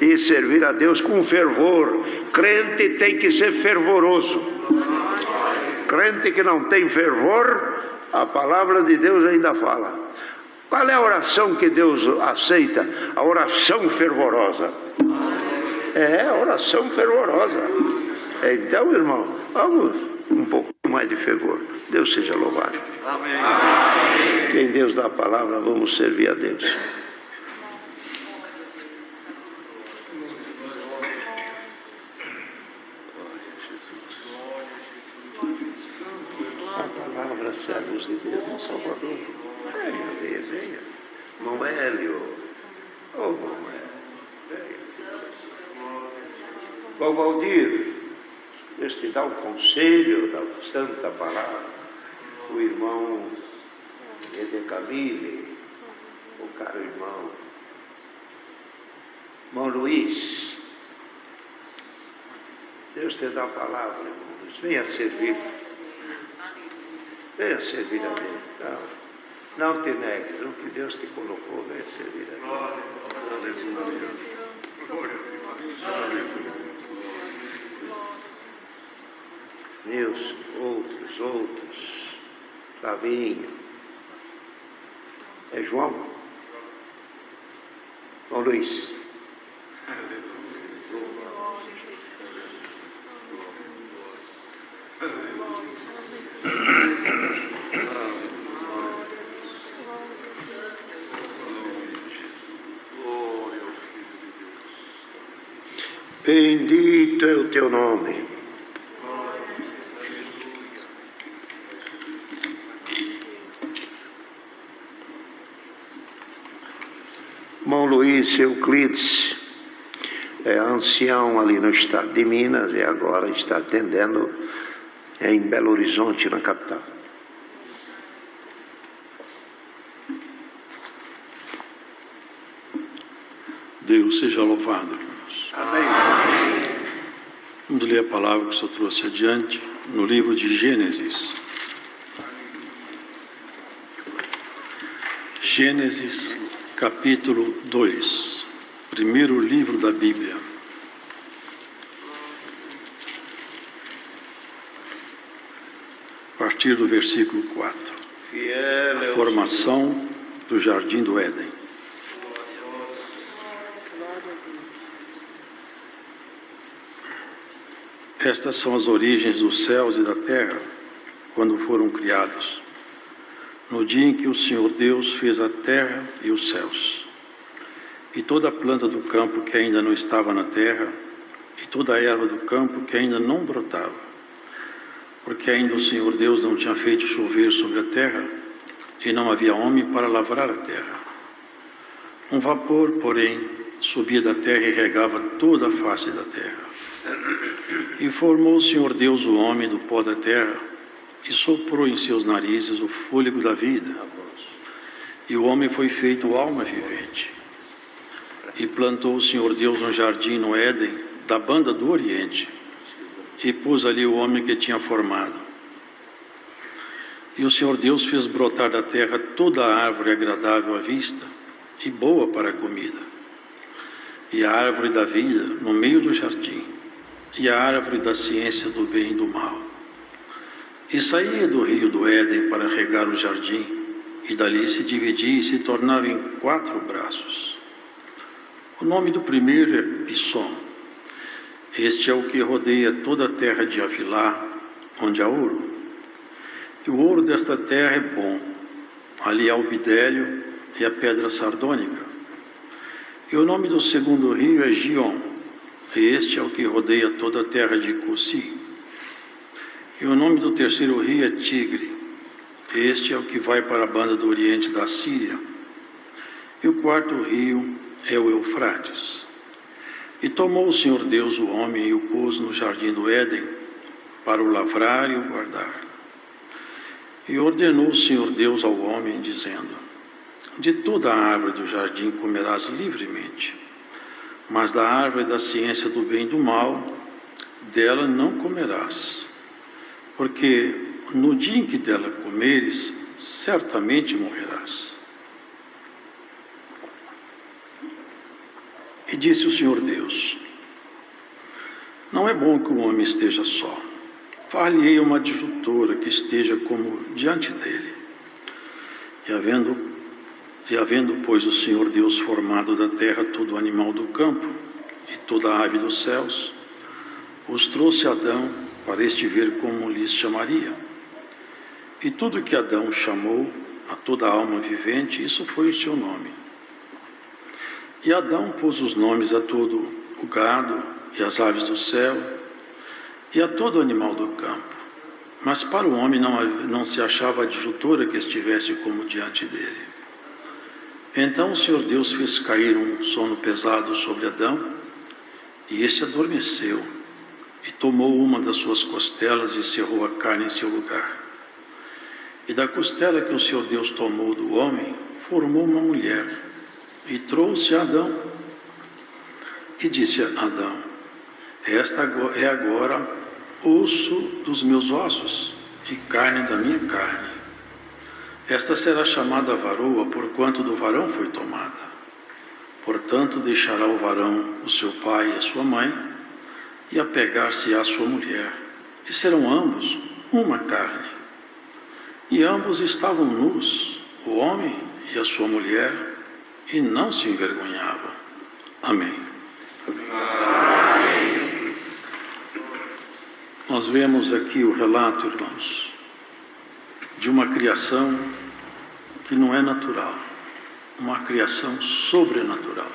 E servir a Deus com fervor. Crente tem que ser fervoroso. Crente que não tem fervor, a palavra de Deus ainda fala. Qual é a oração que Deus aceita? A oração fervorosa. É, a oração fervorosa. Então, irmão, vamos um pouco mais de fervor. Deus seja louvado. Amém. Quem Deus dá a palavra, vamos servir a Deus. A palavra, servos de Deus, no Salvador. Venha, venha. Irmão Hélio. Oh, irmão Hélio. Irmão Valdir. Deus te dá um conselho da santa palavra. O irmão Edecamile, o caro irmão. Irmão Luiz, Deus te dá a palavra, irmão Luiz. Venha servir. Venha servir a Deus. Não te negues, o que Deus te colocou, venha servir a Deus. Meus, outros, Flavinho, é João Luiz. Bendito é o teu nome. Irmão Luiz Euclides é ancião ali no estado de Minas e agora está atendendo em Belo Horizonte, na capital. Deus seja louvado, irmãos. Amém. Vamos ler a palavra que o Senhor trouxe adiante no livro de Gênesis. Gênesis, capítulo 2, primeiro livro da Bíblia. A partir do versículo 4. A formação do Jardim do Éden. Estas são as origens dos céus e da terra, quando foram criados, no dia em que o Senhor Deus fez a terra e os céus, e toda a planta do campo que ainda não estava na terra, e toda a erva do campo que ainda não brotava, porque ainda o Senhor Deus não tinha feito chover sobre a terra, e não havia homem para lavrar a terra. Um vapor, porém, subia da terra e regava toda a face da terra. E formou o Senhor Deus o homem do pó da terra, e soprou em seus narizes o fôlego da vida. E o homem foi feito alma vivente. E plantou o Senhor Deus um jardim no Éden, da banda do Oriente, e pôs ali o homem que tinha formado. E o Senhor Deus fez brotar da terra toda a árvore agradável à vista, e boa para a comida, e a árvore da vida no meio do jardim, e a árvore da ciência do bem e do mal. E saía do rio do Éden para regar o jardim, e dali se dividia e se tornava em 4 braços. O nome do primeiro é Pisson. Este é o que rodeia toda a terra de Avilá, onde há ouro. E o ouro desta terra é bom. Ali há o bidélio e a pedra sardônica. E o nome do segundo rio é Gion. Este é o que rodeia toda a terra de Cusi. E o nome do terceiro rio é Tigre. Este é o que vai para a banda do oriente da Síria. E o quarto rio é o Eufrates. E tomou o Senhor Deus o homem e o pôs no jardim do Éden, para o lavrar e o guardar. E ordenou o Senhor Deus ao homem, dizendo: de toda a árvore do jardim comerás livremente, mas da árvore da ciência do bem e do mal, dela não comerás, porque no dia em que dela comeres, certamente morrerás. E disse o Senhor Deus: não é bom que o homem esteja só. Far-lhe-ei uma adjutora que esteja como diante dele. E havendo, pois, o Senhor Deus formado da terra todo animal do campo e toda ave dos céus, os trouxe a Adão para este ver como lhes chamaria. E tudo que Adão chamou a toda alma vivente, isso foi o seu nome. E Adão pôs os nomes a todo o gado e as aves do céu e a todo animal do campo. Mas para o homem não se achava adjutora que estivesse como diante dele. Então o Senhor Deus fez cair um sono pesado sobre Adão, e este adormeceu, e tomou uma das suas costelas e cerrou a carne em seu lugar. E da costela que o Senhor Deus tomou do homem, formou uma mulher, e trouxe a Adão. E disse a Adão: esta é agora osso dos meus ossos e carne da minha carne. Esta será chamada varoa, porquanto do varão foi tomada. Portanto, deixará o varão o seu pai e a sua mãe, e apegar-se à sua mulher, e serão ambos uma carne. E ambos estavam nus, o homem e a sua mulher, e não se envergonhavam. Amém. Nós vemos aqui o relato, irmãos, de uma criação que não é natural, uma criação sobrenatural.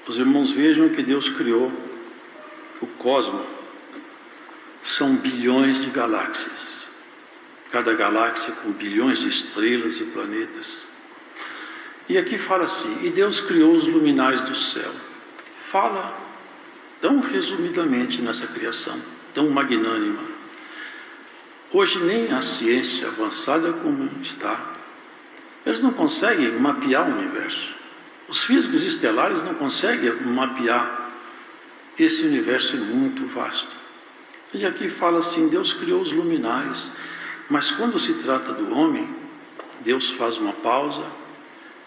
Os irmãos vejam que Deus criou o cosmos, são bilhões de galáxias, cada galáxia com bilhões de estrelas e planetas. E aqui fala assim: e Deus criou os luminares do céu. Fala tão resumidamente nessa criação, tão magnânima. Hoje nem a ciência avançada como está, eles não conseguem mapear o universo. Os físicos estelares não conseguem mapear esse universo muito vasto. E aqui fala assim: Deus criou os luminares, mas quando se trata do homem, Deus faz uma pausa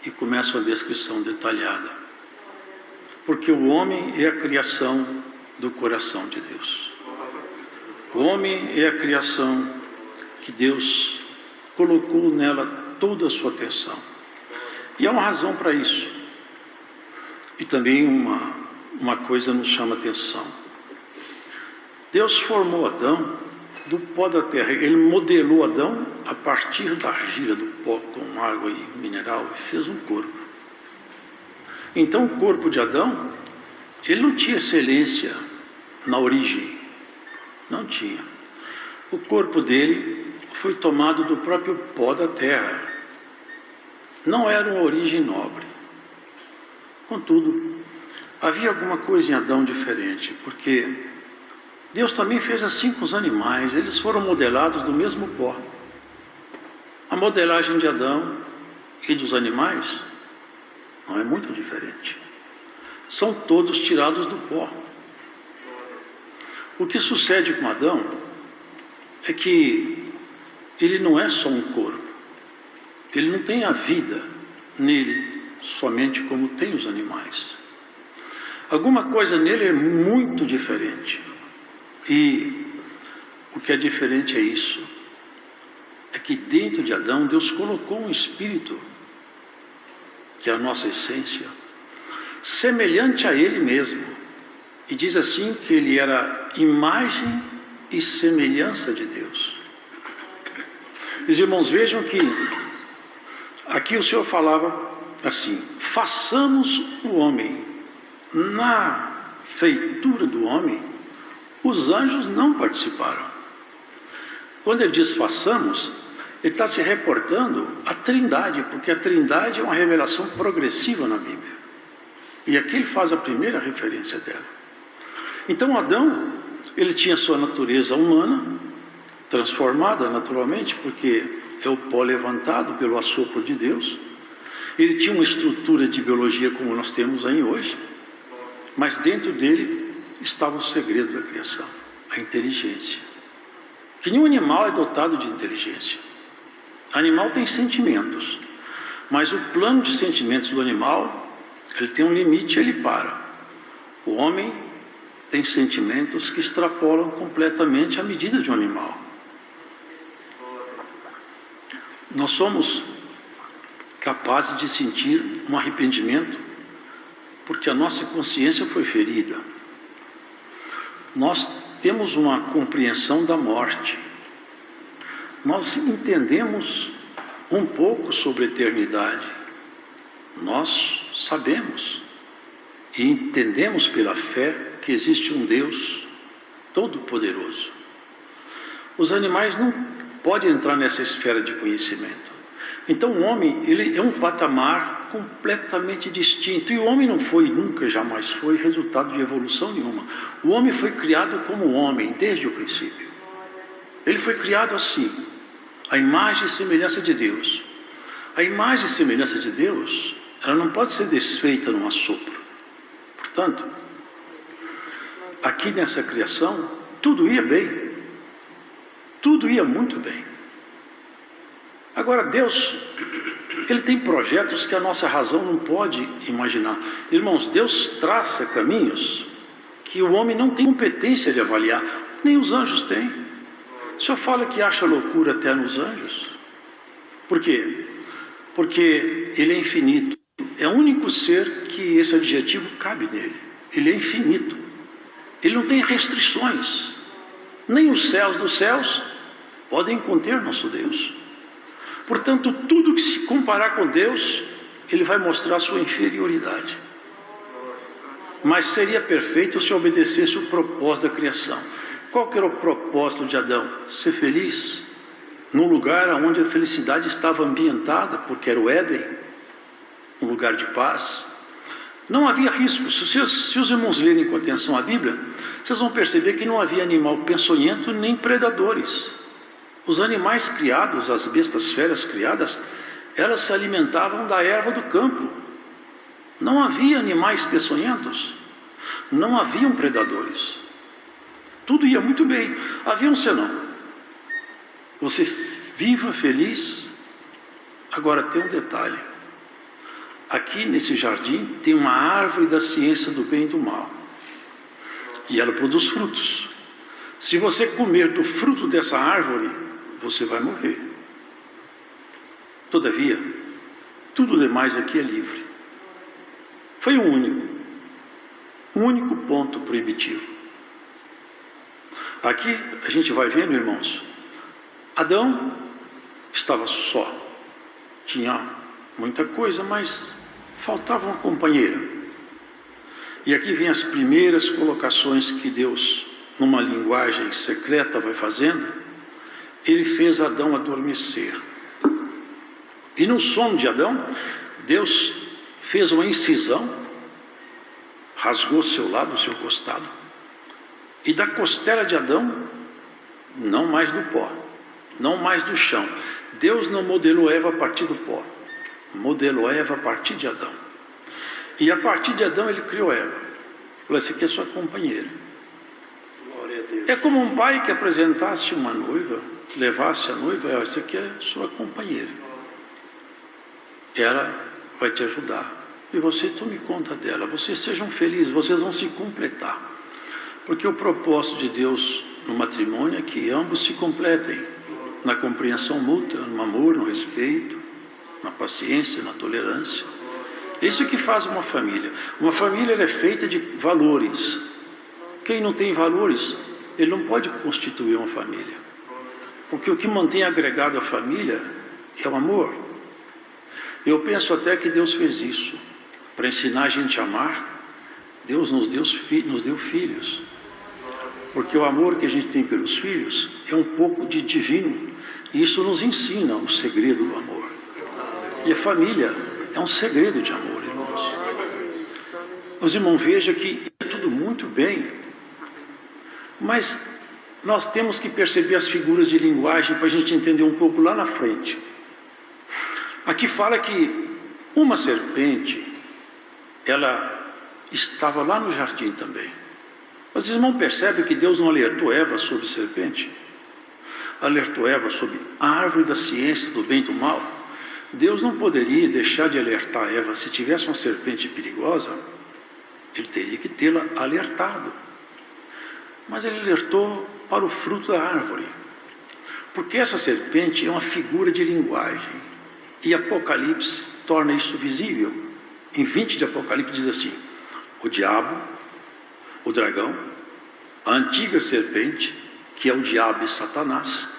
e começa a descrição detalhada. Porque o homem é a criação do coração de Deus. O homem é a criação que Deus colocou nela toda a sua atenção. E há uma razão para isso. E também uma coisa nos chama a atenção. Deus formou Adão do pó da terra. Ele modelou Adão a partir da argila, do pó com água e mineral, e fez um corpo. Então o corpo de Adão, ele não tinha excelência na origem, não tinha. O corpo dele foi tomado do próprio pó da terra, não era uma origem nobre. Contudo, havia alguma coisa em Adão diferente, porque Deus também fez assim com os animais, eles foram modelados do mesmo pó. A modelagem de Adão e dos animais não é muito diferente. São todos tirados do pó. O que sucede com Adão é que ele não é só um corpo. Ele não tem a vida nele somente como tem os animais. Alguma coisa nele é muito diferente. E o que é diferente é isso. É que dentro de Adão, Deus colocou um espírito, que é a nossa essência, semelhante a ele mesmo. E diz assim que ele era imagem e semelhança de Deus. Os irmãos, vejam que aqui o Senhor falava assim: façamos o homem na feitura do homem, os anjos não participaram. Quando ele diz façamos, ele está se reportando à Trindade, porque a Trindade é uma revelação progressiva na Bíblia. E aqui ele faz a primeira referência dela. Então Adão, ele tinha sua natureza humana, transformada naturalmente, porque é o pó levantado pelo assopro de Deus. Ele tinha uma estrutura de biologia como nós temos aí hoje, mas dentro dele estava o segredo da criação, a inteligência. Que nenhum animal é dotado de inteligência. Animal tem sentimentos, mas o plano de sentimentos do animal, ele tem um limite, ele para. O homem tem sentimentos que extrapolam completamente a medida de um animal. Nós somos capazes de sentir um arrependimento porque a nossa consciência foi ferida. Nós temos uma compreensão da morte. Nós entendemos um pouco sobre a eternidade. Nós sabemos e entendemos pela fé que existe um Deus todo-poderoso. Os animais não podem entrar nessa esfera de conhecimento. Então o homem, ele é um patamar completamente distinto. E o homem não foi, nunca, jamais foi resultado de evolução nenhuma. O homem foi criado como homem desde o princípio. Ele foi criado assim, a imagem e semelhança de Deus. A imagem e semelhança de Deus, ela não pode ser desfeita num assopro. Portanto, aqui nessa criação, tudo ia bem. Tudo ia muito bem. Agora, Deus, Ele tem projetos que a nossa razão não pode imaginar. Irmãos, Deus traça caminhos que o homem não tem competência de avaliar, nem os anjos têm. O senhor fala que acha loucura até nos anjos. Por quê? Porque Ele é infinito. É o único ser que esse adjetivo cabe nele. Ele é infinito. Ele não tem restrições. Nem os céus dos céus podem conter nosso Deus. Portanto, tudo que se comparar com Deus, Ele vai mostrar sua inferioridade. Mas seria perfeito se obedecesse o propósito da criação. Qual que era o propósito de Adão? Ser feliz num lugar onde a felicidade estava ambientada, porque era o Éden, um lugar de paz. Não havia risco. Se os irmãos lerem com atenção a Bíblia, vocês vão perceber que não havia animal peçonhento nem predadores. Os animais criados, as bestas feras criadas, elas se alimentavam da erva do campo. Não havia animais peçonhentos, não haviam predadores. Tudo ia muito bem. Havia um senão. Você viva feliz. Agora tem um detalhe. Aqui nesse jardim tem uma árvore da ciência do bem e do mal. E ela produz frutos. Se você comer do fruto dessa árvore, você vai morrer. Todavia, tudo demais aqui é livre. Foi um único ponto proibitivo. Aqui a gente vai vendo, irmãos, Adão estava só. Tinha muita coisa, mas faltava uma companheira. E aqui vem as primeiras colocações que Deus, numa linguagem secreta, vai fazendo. Ele fez Adão adormecer. E no sono de Adão, Deus fez uma incisão, rasgou seu lado, o seu costado, e da costela de Adão, não mais do pó, não mais do chão. Deus não modelou Eva a partir do pó, modelou Eva a partir de Adão. E a partir de Adão ele criou Eva. Falou, essa aqui é sua companheira. É como um pai que apresentasse uma noiva, levasse a noiva, essa aqui é sua companheira. Ela vai te ajudar. E você tome conta dela. Vocês sejam felizes, vocês vão se completar. Porque o propósito de Deus no matrimônio é que ambos se completem. Na compreensão mútua, no amor, no respeito, na paciência, na tolerância. Isso que faz uma família. Uma família ela é feita de valores. Quem não tem valores, ele não pode constituir uma família. Porque o que mantém agregado a família é o amor. Eu penso até que Deus fez isso para ensinar a gente a amar Deus nos deu filhos. Porque o amor que a gente tem pelos filhos é um pouco de divino. E isso nos ensina o segredo do amor. E a família é um segredo de amor, irmãos. Os irmãos, vejam que é tudo muito bem, mas nós temos que perceber as figuras de linguagem para a gente entender um pouco lá na frente. Aqui fala que uma serpente, ela estava lá no jardim também. Mas os irmãos percebem que Deus não alertou Eva sobre serpente? Alertou Eva sobre a árvore da ciência do bem e do mal. Deus não poderia deixar de alertar Eva. Se tivesse uma serpente perigosa, ele teria que tê-la alertado. Mas ele alertou para o fruto da árvore. Porque essa serpente é uma figura de linguagem. E Apocalipse torna isso visível. Em 20 de Apocalipse diz assim: o diabo, o dragão, a antiga serpente, que é o diabo e Satanás.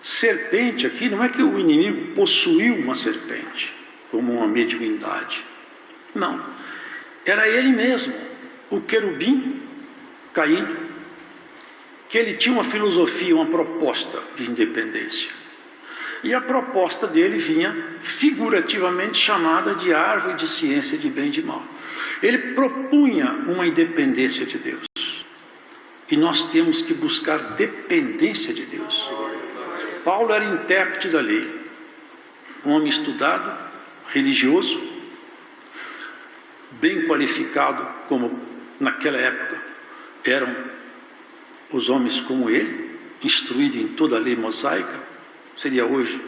Serpente aqui não é que o inimigo possuiu uma serpente, como uma mediunidade. Não. Era ele mesmo, o querubim caído, que ele tinha uma filosofia, uma proposta de independência. E a proposta dele vinha figurativamente chamada de árvore de ciência de bem e de mal. Ele propunha uma independência de Deus. E nós temos que buscar dependência de Deus. Paulo era intérprete da lei, um homem estudado, religioso, bem qualificado, como naquela época eram os homens como ele, instruído em toda a lei mosaica. Seria hoje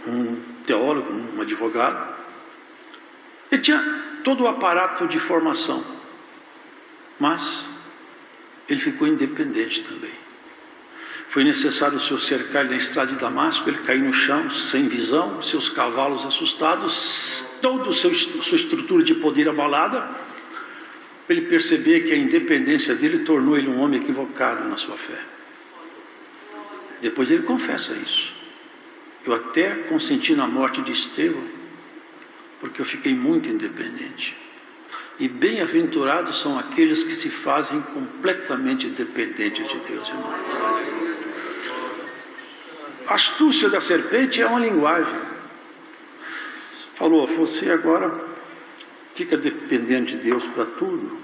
um teólogo, um advogado. Ele tinha todo o aparato de formação, mas ele ficou independente também. Foi necessário o Senhor cercar ele na estrada de Damasco, ele caiu no chão, sem visão, seus cavalos assustados, toda a sua estrutura de poder abalada, para ele perceber que a independência dele tornou ele um homem equivocado na sua fé. Depois ele confessa isso. Eu até consenti na morte de Estevão, porque eu fiquei muito independente. E bem-aventurados são aqueles que se fazem completamente dependentes de Deus, irmão. A astúcia da serpente é uma linguagem. Falou, você agora fica dependendo de Deus para tudo.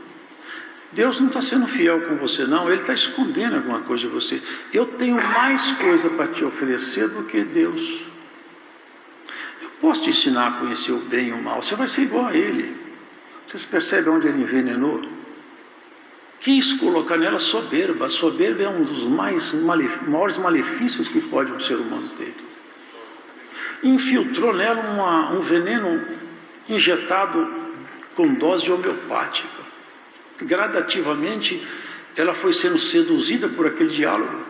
Deus não está sendo fiel com você, não. Ele está escondendo alguma coisa de você. Eu tenho mais coisa para te oferecer do que Deus. Eu posso te ensinar a conhecer o bem e o mal. Você vai ser igual a Ele. Vocês percebem onde Ele envenenou? Quis colocar nela soberba. A soberba é um dos maiores malefícios que pode um ser humano ter. Infiltrou nela um veneno injetado com dose homeopática. Gradativamente ela foi sendo seduzida por aquele diálogo.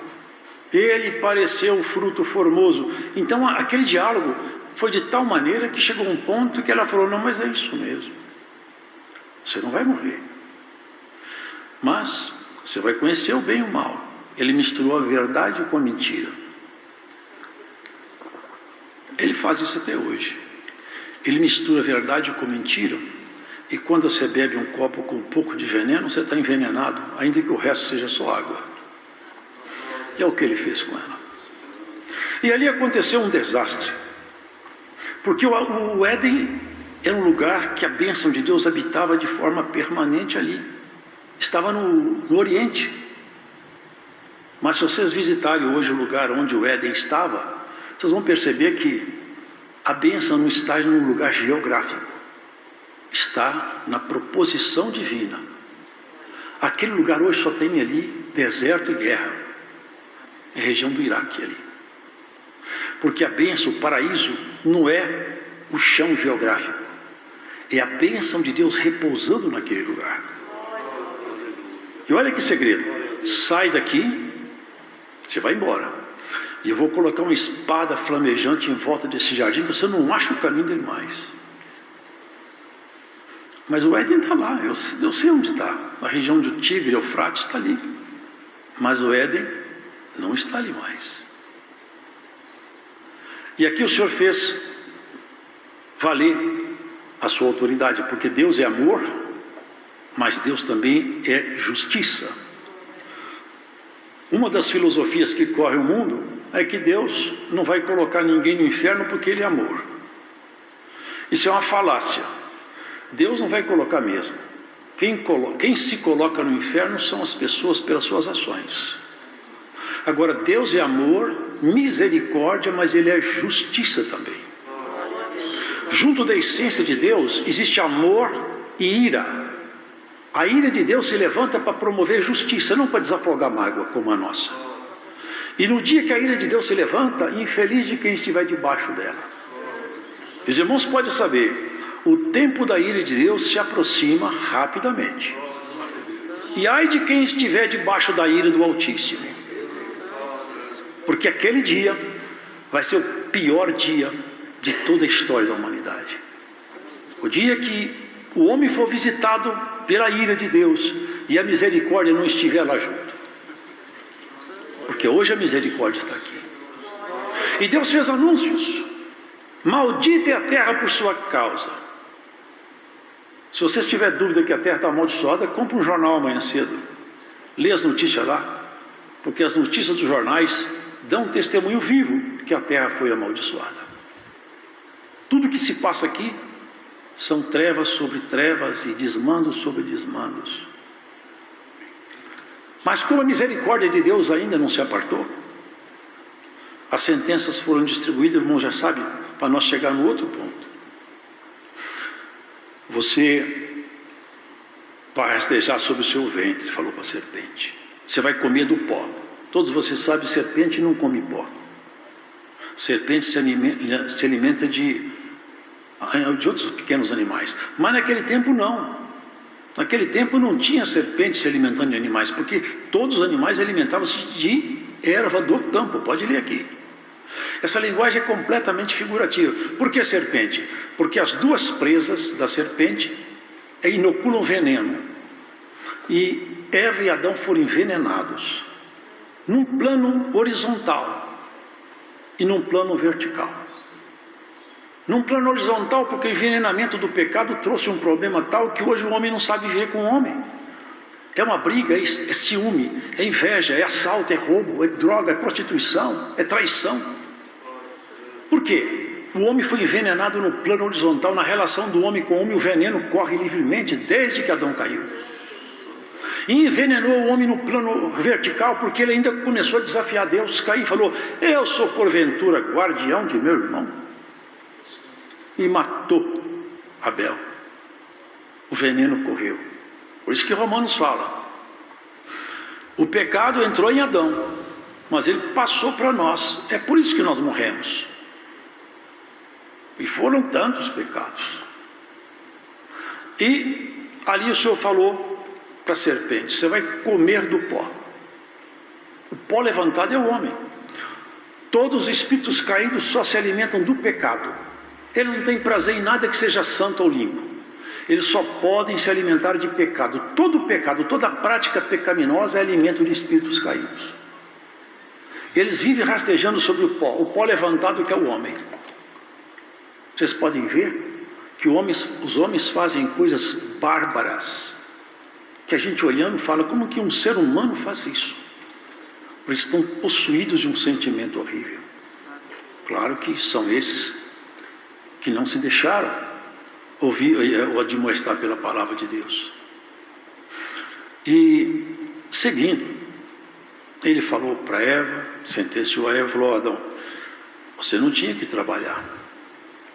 Ele pareceu o fruto formoso. Então aquele diálogo foi de tal maneira que chegou um ponto que ela falou, não, mas é isso mesmo. Você não vai morrer, mas você vai conhecer o bem e o mal. Ele misturou a verdade com a mentira. Ele faz isso até hoje. Ele mistura a verdade com a mentira. E quando você bebe um copo com um pouco de veneno, você está envenenado, ainda que o resto seja só água. E é o que ele fez com ela. E ali aconteceu um desastre. Porque o Éden era um lugar que a bênção de Deus habitava de forma permanente ali. Estava no Oriente. Mas se vocês visitarem hoje o lugar onde o Éden estava, vocês vão perceber que a bênção não está num lugar geográfico. Está na proposição divina. Aquele lugar hoje só tem ali deserto e guerra. É a região do Iraque ali. Porque a bênção, o paraíso, não é o chão geográfico. É a bênção de Deus repousando naquele lugar. E olha que segredo. Sai daqui, você vai embora. E eu vou colocar uma espada flamejante em volta desse jardim, que você não acha o caminho dele mais. Mas o Éden está lá, eu sei onde está. Na região do Tigre, Eufrates, está ali. Mas o Éden não está ali mais. E aqui o Senhor fez valer a sua autoridade, porque Deus é amor, mas Deus também é justiça. Uma das filosofias que corre o mundo é que Deus não vai colocar ninguém no inferno porque Ele é amor. Isso é uma falácia. Deus não vai colocar mesmo. Quem se coloca no inferno são as pessoas pelas suas ações. Agora, Deus é amor, misericórdia, mas Ele é justiça também. Junto da essência de Deus existe amor e ira. A ira de Deus se levanta para promover justiça, não para desafogar mágoa como a nossa. E no dia que a ira de Deus se levanta, infeliz de quem estiver debaixo dela. Os irmãos podem saber, o tempo da ira de Deus se aproxima rapidamente. E ai de quem estiver debaixo da ira do Altíssimo. Porque aquele dia vai ser o pior dia de toda a história da humanidade. O dia que o homem for visitado pela ira de Deus e a misericórdia não estiver lá junto. Porque hoje a misericórdia está aqui. E Deus fez anúncios. Maldita é a terra por sua causa. Se você tiver dúvida que a terra está amaldiçoada, compre um jornal amanhã cedo. Lê as notícias lá. Porque as notícias dos jornais dão um testemunho vivo que a terra foi amaldiçoada. Tudo que se passa aqui são trevas sobre trevas e desmandos sobre desmandos. Mas como a misericórdia de Deus ainda não se apartou, as sentenças foram distribuídas, o irmão já sabe, para nós chegar no outro ponto. Você vai rastejar sobre o seu ventre, falou para a serpente. Você vai comer do pó. Todos vocês sabem, serpente não come pó. Serpente se alimenta de outros pequenos animais. Mas naquele tempo não. Naquele tempo não tinha serpente se alimentando de animais, porque todos os animais alimentavam-se de erva do campo. Pode ler aqui. Essa linguagem é completamente figurativa. Por que serpente? Porque as duas presas da serpente inoculam veneno. E Eva e Adão foram envenenados num plano horizontal e num plano vertical. Num plano horizontal, porque o envenenamento do pecado trouxe um problema tal que hoje o homem não sabe viver com o homem. É uma briga, é ciúme, é inveja, é assalto, é roubo, é droga, é prostituição, é traição. Por quê? O homem foi envenenado no plano horizontal, na relação do homem com o homem, o veneno corre livremente desde que Adão caiu. E envenenou o homem no plano vertical, porque ele ainda começou a desafiar Deus. Caim falou: eu sou porventura guardião de meu irmão. E matou Abel. O veneno correu. Por isso que Romanos fala: o pecado entrou em Adão, mas ele passou para nós. É por isso que nós morremos. E foram tantos pecados. E ali o Senhor falou para a serpente: você vai comer do pó. O pó levantado é o homem. Todos os espíritos caídos só se alimentam do pecado. Eles não têm prazer em nada que seja santo ou limpo. Eles só podem se alimentar de pecado. Todo pecado, toda prática pecaminosa é alimento de espíritos caídos. Eles vivem rastejando sobre o pó levantado que é o homem. Vocês podem ver que os homens fazem coisas bárbaras, que a gente olhando fala: como que um ser humano faz isso? Eles estão possuídos de um sentimento horrível. Claro que são esses que não se deixaram ouvir ou admoestar pela palavra de Deus. E seguindo, ele falou para Eva, sentenciou a Eva, falou: Adão, você não tinha que trabalhar,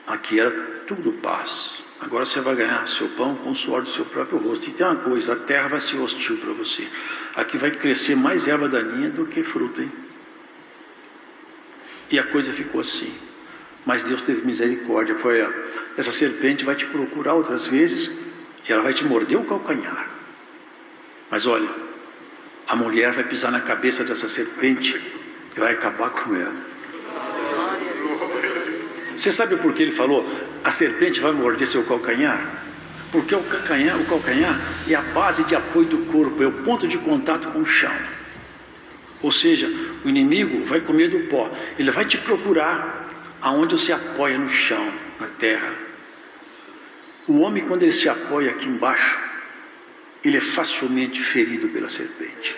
aqui era tudo paz, agora você vai ganhar seu pão com o suor do seu próprio rosto. E tem uma coisa: a terra vai ser hostil para você, aqui vai crescer mais erva daninha do que fruta, hein? E a coisa ficou assim. Mas Deus teve misericórdia. Essa serpente vai te procurar outras vezes e ela vai te morder o calcanhar. Mas olha, a mulher vai pisar na cabeça dessa serpente e vai acabar com ela. Você sabe por que ele falou: a serpente vai morder seu calcanhar? Porque o calcanhar é a base de apoio do corpo, é o ponto de contato com o chão. Ou seja, o inimigo vai comer do pó, ele vai te procurar aonde você apoia no chão, na terra. O homem, quando ele se apoia aqui embaixo, ele é facilmente ferido pela serpente.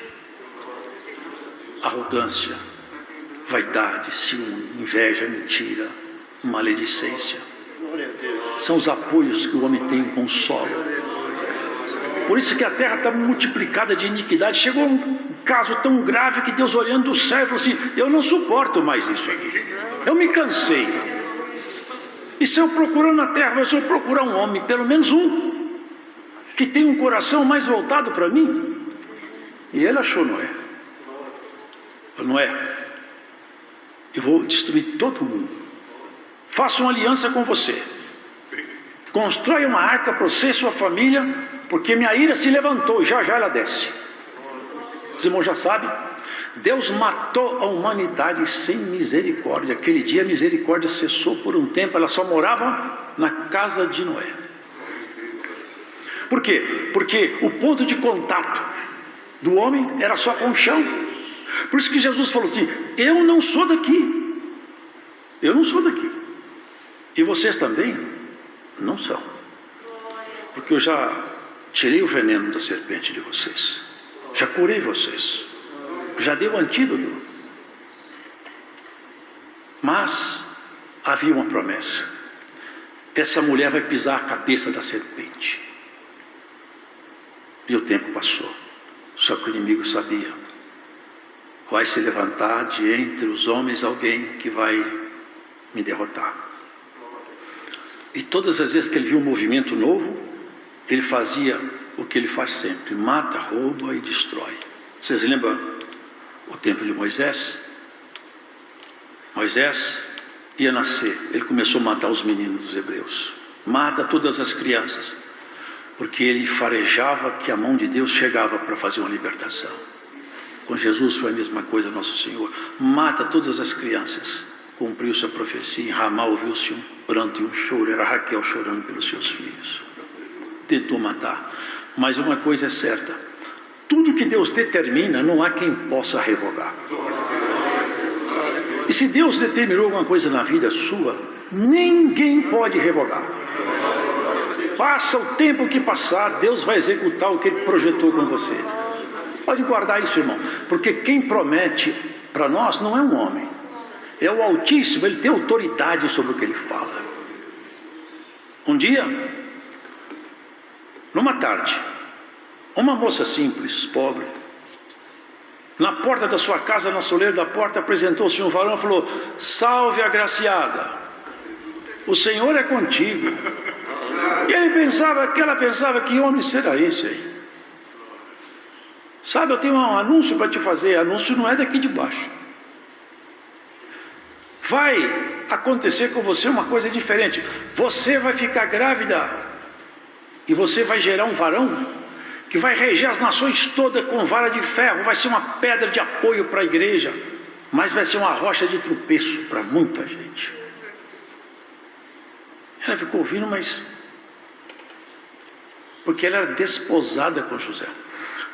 Arrogância, vaidade, ciúme, inveja, mentira, maledicência. São os apoios que o homem tem com o solo. Por isso que a terra está multiplicada de iniquidade. Chegou um caso tão grave que Deus, olhando do céu, falou assim: eu não suporto mais isso aqui. Eu me cansei. E se eu procurando na terra, mas se eu procurar um homem, pelo menos um, que tem um coração mais voltado para mim. E ele achou Noé. Noé, eu vou destruir todo mundo. Faço uma aliança com você. Constrói uma arca para você e sua família, porque minha ira se levantou e já já ela desce. Os irmãos já sabem, Deus matou a humanidade sem misericórdia. Aquele dia a misericórdia cessou por um tempo, ela só morava na casa de Noé. Por quê? Porque o ponto de contato do homem era só com o chão. Por isso que Jesus falou assim: eu não sou daqui. Eu não sou daqui. E vocês também não são. Porque eu já tirei o veneno da serpente de vocês. Já curei vocês. Já dei o antídoto. Mas havia uma promessa: essa mulher vai pisar a cabeça da serpente. E o tempo passou. Só que o inimigo sabia: vai se levantar de entre os homens alguém que vai me derrotar. E todas as vezes que ele viu um movimento novo, ele fazia o que ele faz sempre: mata, rouba e destrói. Vocês lembram o tempo de Moisés? Moisés ia nascer, ele começou a matar os meninos dos hebreus. Mata todas as crianças, porque ele farejava que a mão de Deus chegava para fazer uma libertação. Com Jesus foi a mesma coisa, nosso Senhor. Mata todas as crianças. Cumpriu-se a profecia. Em Ramá ouviu-se um pranto e um choro. Era Raquel chorando pelos seus filhos. Tentou matar. Mas uma coisa é certa: tudo que Deus determina, não há quem possa revogar. E se Deus determinou alguma coisa na vida sua, ninguém pode revogar. Passa o tempo que passar, Deus vai executar o que Ele projetou com você. Pode guardar isso, irmão, porque quem promete para nós não é um homem, é o Altíssimo. Ele tem autoridade sobre o que Ele fala. Um dia, numa tarde, uma moça simples, pobre, na porta da sua casa, na soleira da porta, apresentou-se um varão e falou: salve, agraciada, o Senhor é contigo. E ela pensava, que homem será esse aí? Sabe, eu tenho um anúncio para te fazer. Anúncio não é daqui de baixo. Vai acontecer com você uma coisa diferente. Você vai ficar grávida e você vai gerar um varão que vai reger as nações todas com vara de ferro. Vai ser uma pedra de apoio para a igreja, mas vai ser uma rocha de tropeço para muita gente. Ela ficou ouvindo, mas porque ela era desposada com José.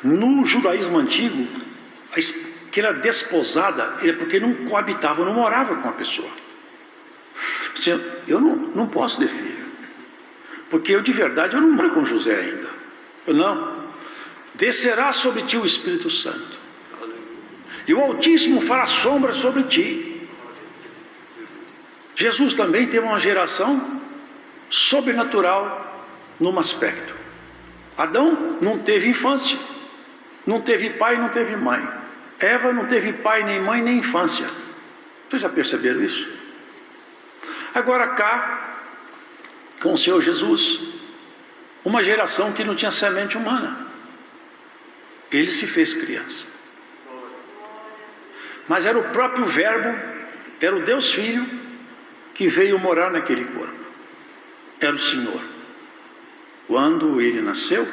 No judaísmo antigo, que era desposada é porque não coabitava, não morava com a pessoa. Assim, eu não posso ter filho, porque eu de verdade eu não moro com José ainda. Eu não. Descerá sobre ti o Espírito Santo, e o Altíssimo fará sombra sobre ti. Jesus também teve uma geração sobrenatural num aspecto. Adão não teve infância, não teve pai, não teve mãe. Eva não teve pai, nem mãe, nem infância. Vocês já perceberam isso? Agora cá, com o Senhor Jesus, uma geração que não tinha semente humana. Ele se fez criança. Mas era o próprio Verbo, era o Deus Filho, que veio morar naquele corpo. Era o Senhor. Quando ele nasceu,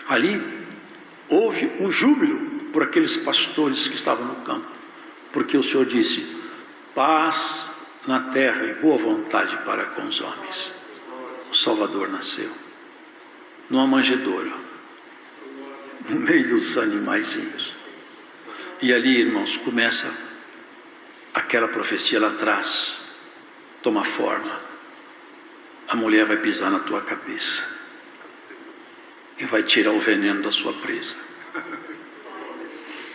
ali houve um júbilo por aqueles pastores que estavam no campo, porque o Senhor disse: paz na terra e boa vontade para com os homens. O Salvador nasceu numa manjedoura, no meio dos animaizinhos. E ali, irmãos, começa aquela profecia lá atrás, toma forma. A mulher vai pisar na tua cabeça. e vai tirar o veneno da sua presa.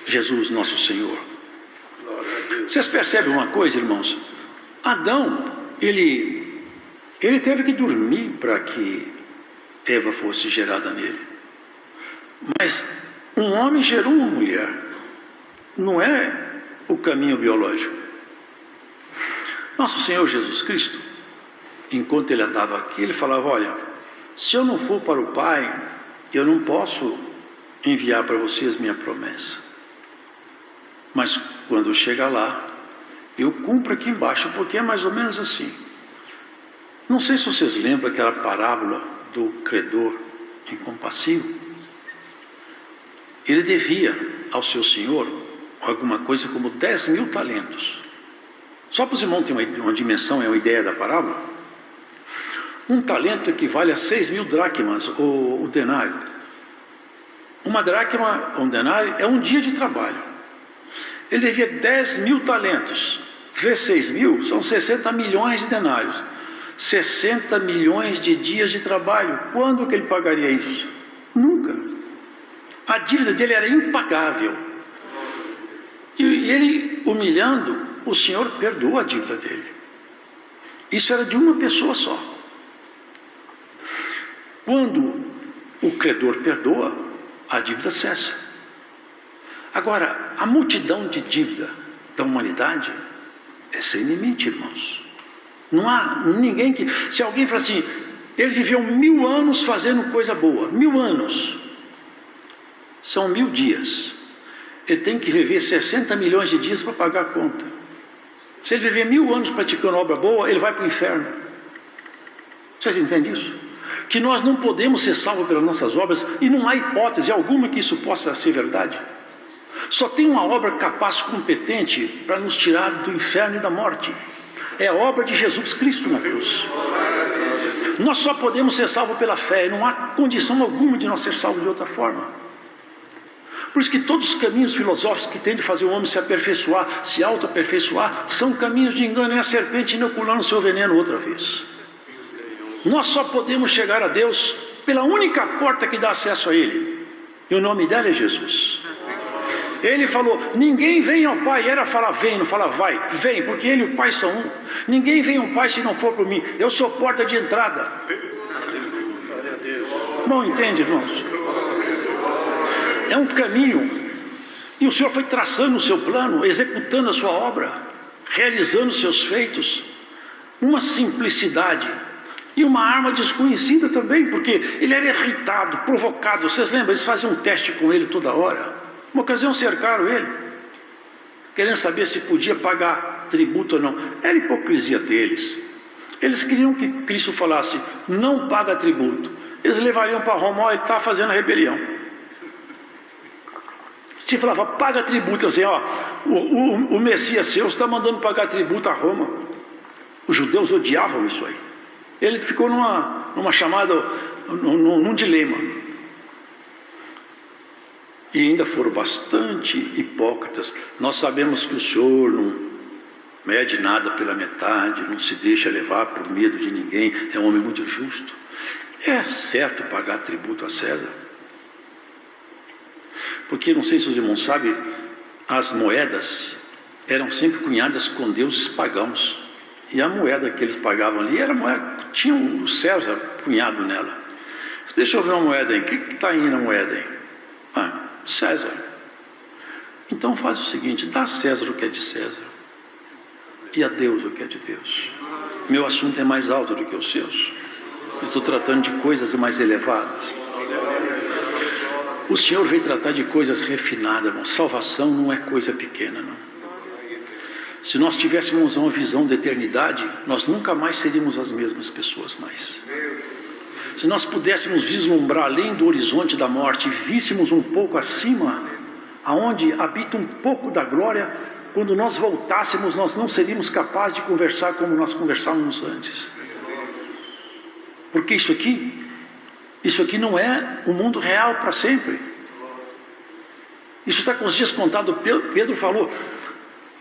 Jesus, nosso Senhor. Vocês percebem uma coisa, irmãos? Adão, ele teve que dormir para que Eva fosse gerada nele. Mas um homem gerou uma mulher. Não é o caminho biológico. Nosso Senhor Jesus Cristo, enquanto ele andava aqui, ele falava: olha, se eu não for para o Pai, eu não posso enviar para vocês minha promessa. Mas quando eu chegar lá, eu cumpro aqui embaixo, porque é mais ou menos assim. Não sei se vocês lembram aquela parábola do credor incompassivo. Ele devia ao seu senhor alguma coisa como 10.000 talentos. Só para os irmãos terem uma dimensão, uma ideia da parábola. Um talento equivale a 6.000 dracmas, o denário. Uma dracma, um denário, é um dia de trabalho. Ele devia 10.000 talentos. Vezes 6.000 são 60 milhões de denários. 60 milhões de dias de trabalho. Quando que ele pagaria isso? Nunca. A dívida dele era impagável. E ele, humilhando, o Senhor perdoou a dívida dele. Isso era de uma pessoa só. Quando o credor perdoa, a dívida cessa. Agora, a multidão de dívida da humanidade é sem limite, irmãos. Não há ninguém que... Se alguém fala assim, ele viveu 1000 anos fazendo coisa boa, 1000 anos, são 1000 dias. Ele tem que viver 60 milhões de dias para pagar a conta. Se ele viver 1000 anos praticando obra boa, ele vai para o inferno. Vocês entendem isso? Que nós não podemos ser salvos pelas nossas obras, e não há hipótese alguma que isso possa ser verdade. Só tem uma obra capaz, competente, para nos tirar do inferno e da morte. É a obra de Jesus Cristo na cruz. Nós só podemos ser salvos pela fé, e não há condição alguma de nós ser salvos de outra forma. Por isso que todos os caminhos filosóficos que têm de fazer o homem se aperfeiçoar, se auto-aperfeiçoar, são caminhos de engano. É a serpente inoculando seu veneno outra vez. Nós só podemos chegar a Deus pela única porta que dá acesso a Ele. E o nome dela é Jesus. Ele falou, ninguém vem ao Pai. Era falar vem, não fala vai. Vem, porque Ele e o Pai são um. Ninguém vem ao Pai se não for por mim. Eu sou porta de entrada. Não entende, irmãos? É um caminho. E o Senhor foi traçando o seu plano, executando a sua obra, realizando os seus feitos. Uma simplicidade. E uma arma desconhecida também, porque ele era irritado, provocado. Vocês lembram? Eles faziam um teste com ele toda hora. Uma ocasião cercaram ele, querendo saber se podia pagar tributo ou não. Era a hipocrisia deles. Eles queriam que Cristo falasse, não paga tributo. Eles levariam para Roma, ele está fazendo a rebelião. Se falava, paga tributo, assim, ó, o Messias seu está mandando pagar tributo a Roma. Os judeus odiavam isso aí. Ele ficou numa chamada, num dilema. E ainda foram bastante hipócritas. Nós sabemos que o Senhor não mede nada pela metade, não se deixa levar por medo de ninguém, é um homem muito justo. É certo pagar tributo a César? Porque, não sei se os irmãos sabem, as moedas eram sempre cunhadas com deuses pagãos. E a moeda que eles pagavam ali era moeda, tinha o César cunhado nela. Deixa eu ver uma moeda aí, o que está aí na moeda aí? Ah, César. Então faz o seguinte, dá a César o que é de César, e a Deus o que é de Deus. Meu assunto é mais alto do que os seus. Estou tratando de coisas mais elevadas. O Senhor veio tratar de coisas refinadas, irmão. Salvação não é coisa pequena, não. Se nós tivéssemos uma visão da eternidade, nós nunca mais seríamos as mesmas pessoas mais. Se nós pudéssemos vislumbrar além do horizonte da morte, e víssemos um pouco acima, aonde habita um pouco da glória, quando nós voltássemos, nós não seríamos capazes de conversar como nós conversávamos antes. Porque isso aqui não é o mundo real para sempre. Isso está com os dias contados. Pedro falou,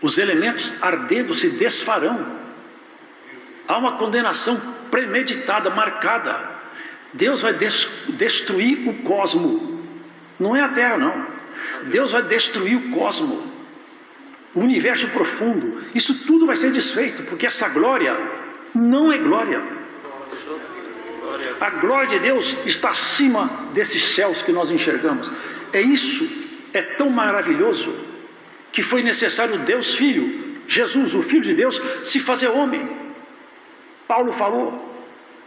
os elementos ardendo se desfarão. Há uma condenação premeditada, marcada. Deus vai destruir o cosmo. Não é a Terra, não. Deus vai destruir o cosmo, o universo profundo. Isso tudo vai ser desfeito, porque essa glória não é glória. A glória de Deus está acima desses céus que nós enxergamos. É tão maravilhoso, que foi necessário Deus Filho, Jesus, o Filho de Deus, se fazer homem. Paulo falou,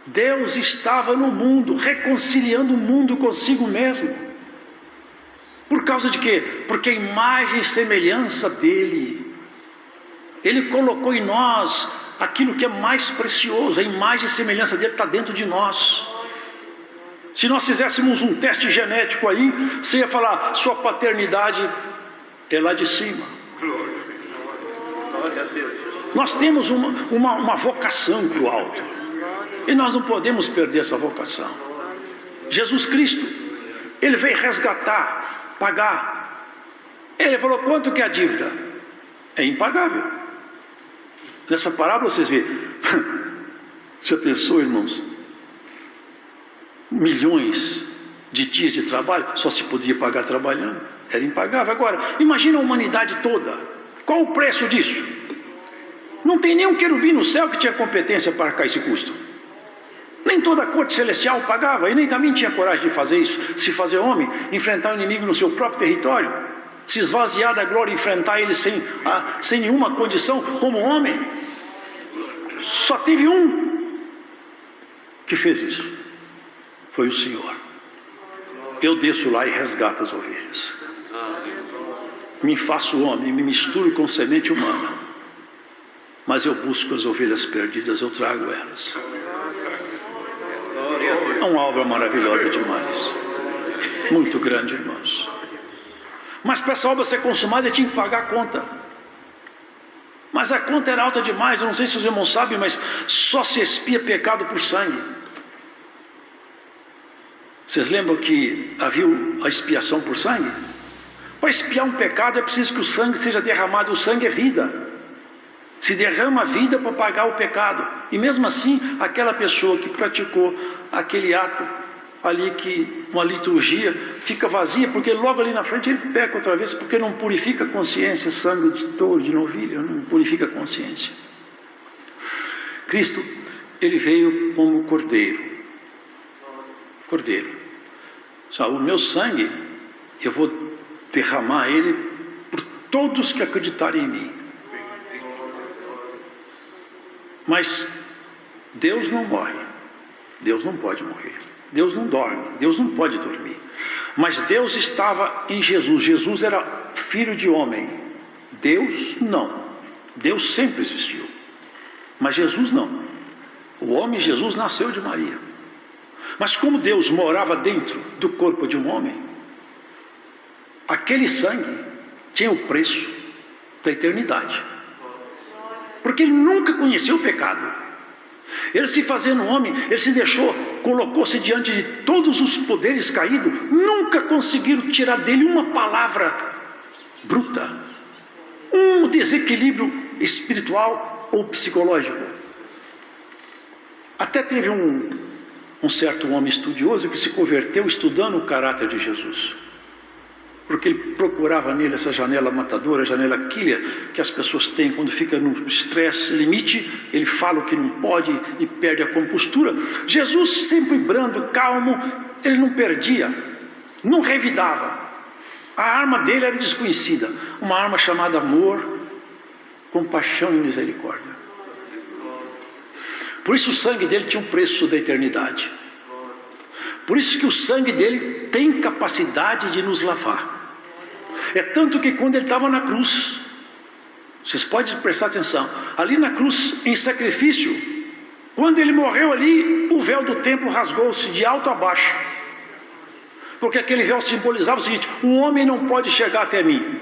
Deus estava no mundo, reconciliando o mundo consigo mesmo. Por causa de quê? Porque a imagem e semelhança dele, ele colocou em nós aquilo que é mais precioso. A imagem e semelhança dele está dentro de nós. Se nós fizéssemos um teste genético aí, você ia falar, sua paternidade é lá de cima. Glória a Deus. Nós temos uma vocação para o alto, e nós não podemos perder essa vocação. Jesus Cristo, ele veio resgatar, pagar. Ele falou, quanto que é a dívida? É impagável. Nessa parábola vocês veem, você pensou, irmãos, milhões de dias de trabalho, só se podia pagar trabalhando, era impagável. Agora, imagina a humanidade toda, qual o preço disso? Não tem nenhum querubim no céu que tinha competência para arcar esse custo. Nem toda a corte celestial pagava, e nem também tinha coragem de fazer isso, se fazer homem, enfrentar o inimigo no seu próprio território, se esvaziar da glória e enfrentar ele sem nenhuma condição como homem. Só teve um que fez isso, foi o Senhor. Eu desço lá e resgato as ovelhas, me faço homem, me misturo com semente humana, mas eu busco as ovelhas perdidas, eu trago elas. É uma obra maravilhosa demais, muito grande, irmãos. Mas para essa obra ser consumada, eu tinha que pagar a conta. Mas a conta era alta demais, eu não sei se os irmãos sabem, mas só se expia pecado por sangue. Vocês lembram que havia a expiação por sangue? Para expiar um pecado é preciso que o sangue seja derramado. O sangue é vida. Se derrama a vida para pagar o pecado. E mesmo assim, aquela pessoa que praticou aquele ato ali, uma liturgia, fica vazia, porque logo ali na frente ele peca outra vez, porque não purifica a consciência. Sangue de touro, de novilha, não purifica a consciência. Cristo, ele veio como cordeiro. Cordeiro. Só o meu sangue, eu vou derramar ele por todos que acreditarem em mim. Mas Deus não morre, Deus não pode morrer, Deus não dorme, Deus não pode dormir. Mas Deus estava em Jesus. Jesus era filho de homem, Deus não. Deus sempre existiu, mas Jesus não. O homem Jesus nasceu de Maria. Mas como Deus morava dentro do corpo de um homem, aquele sangue tinha o preço da eternidade. Porque ele nunca conheceu o pecado. Ele se fazendo homem, ele se deixou, colocou-se diante de todos os poderes caídos. Nunca conseguiram tirar dele uma palavra bruta, um desequilíbrio espiritual ou psicológico. Até teve um certo homem estudioso que se converteu estudando o caráter de Jesus, porque ele procurava nele essa janela matadora, a janela killer, que as pessoas têm quando fica no estresse limite. Ele fala o que não pode e perde a compostura. Jesus, sempre brando, calmo, ele não perdia, não revidava. A arma dele era desconhecida, uma arma chamada amor, compaixão e misericórdia. Por isso o sangue dele tinha um preço da eternidade. Por isso que o sangue dele tem capacidade de nos lavar. É tanto que quando ele estava na cruz, vocês podem prestar atenção, ali na cruz, em sacrifício, quando ele morreu ali, o véu do templo rasgou-se de alto a baixo, porque aquele véu simbolizava o seguinte: um homem não pode chegar até mim.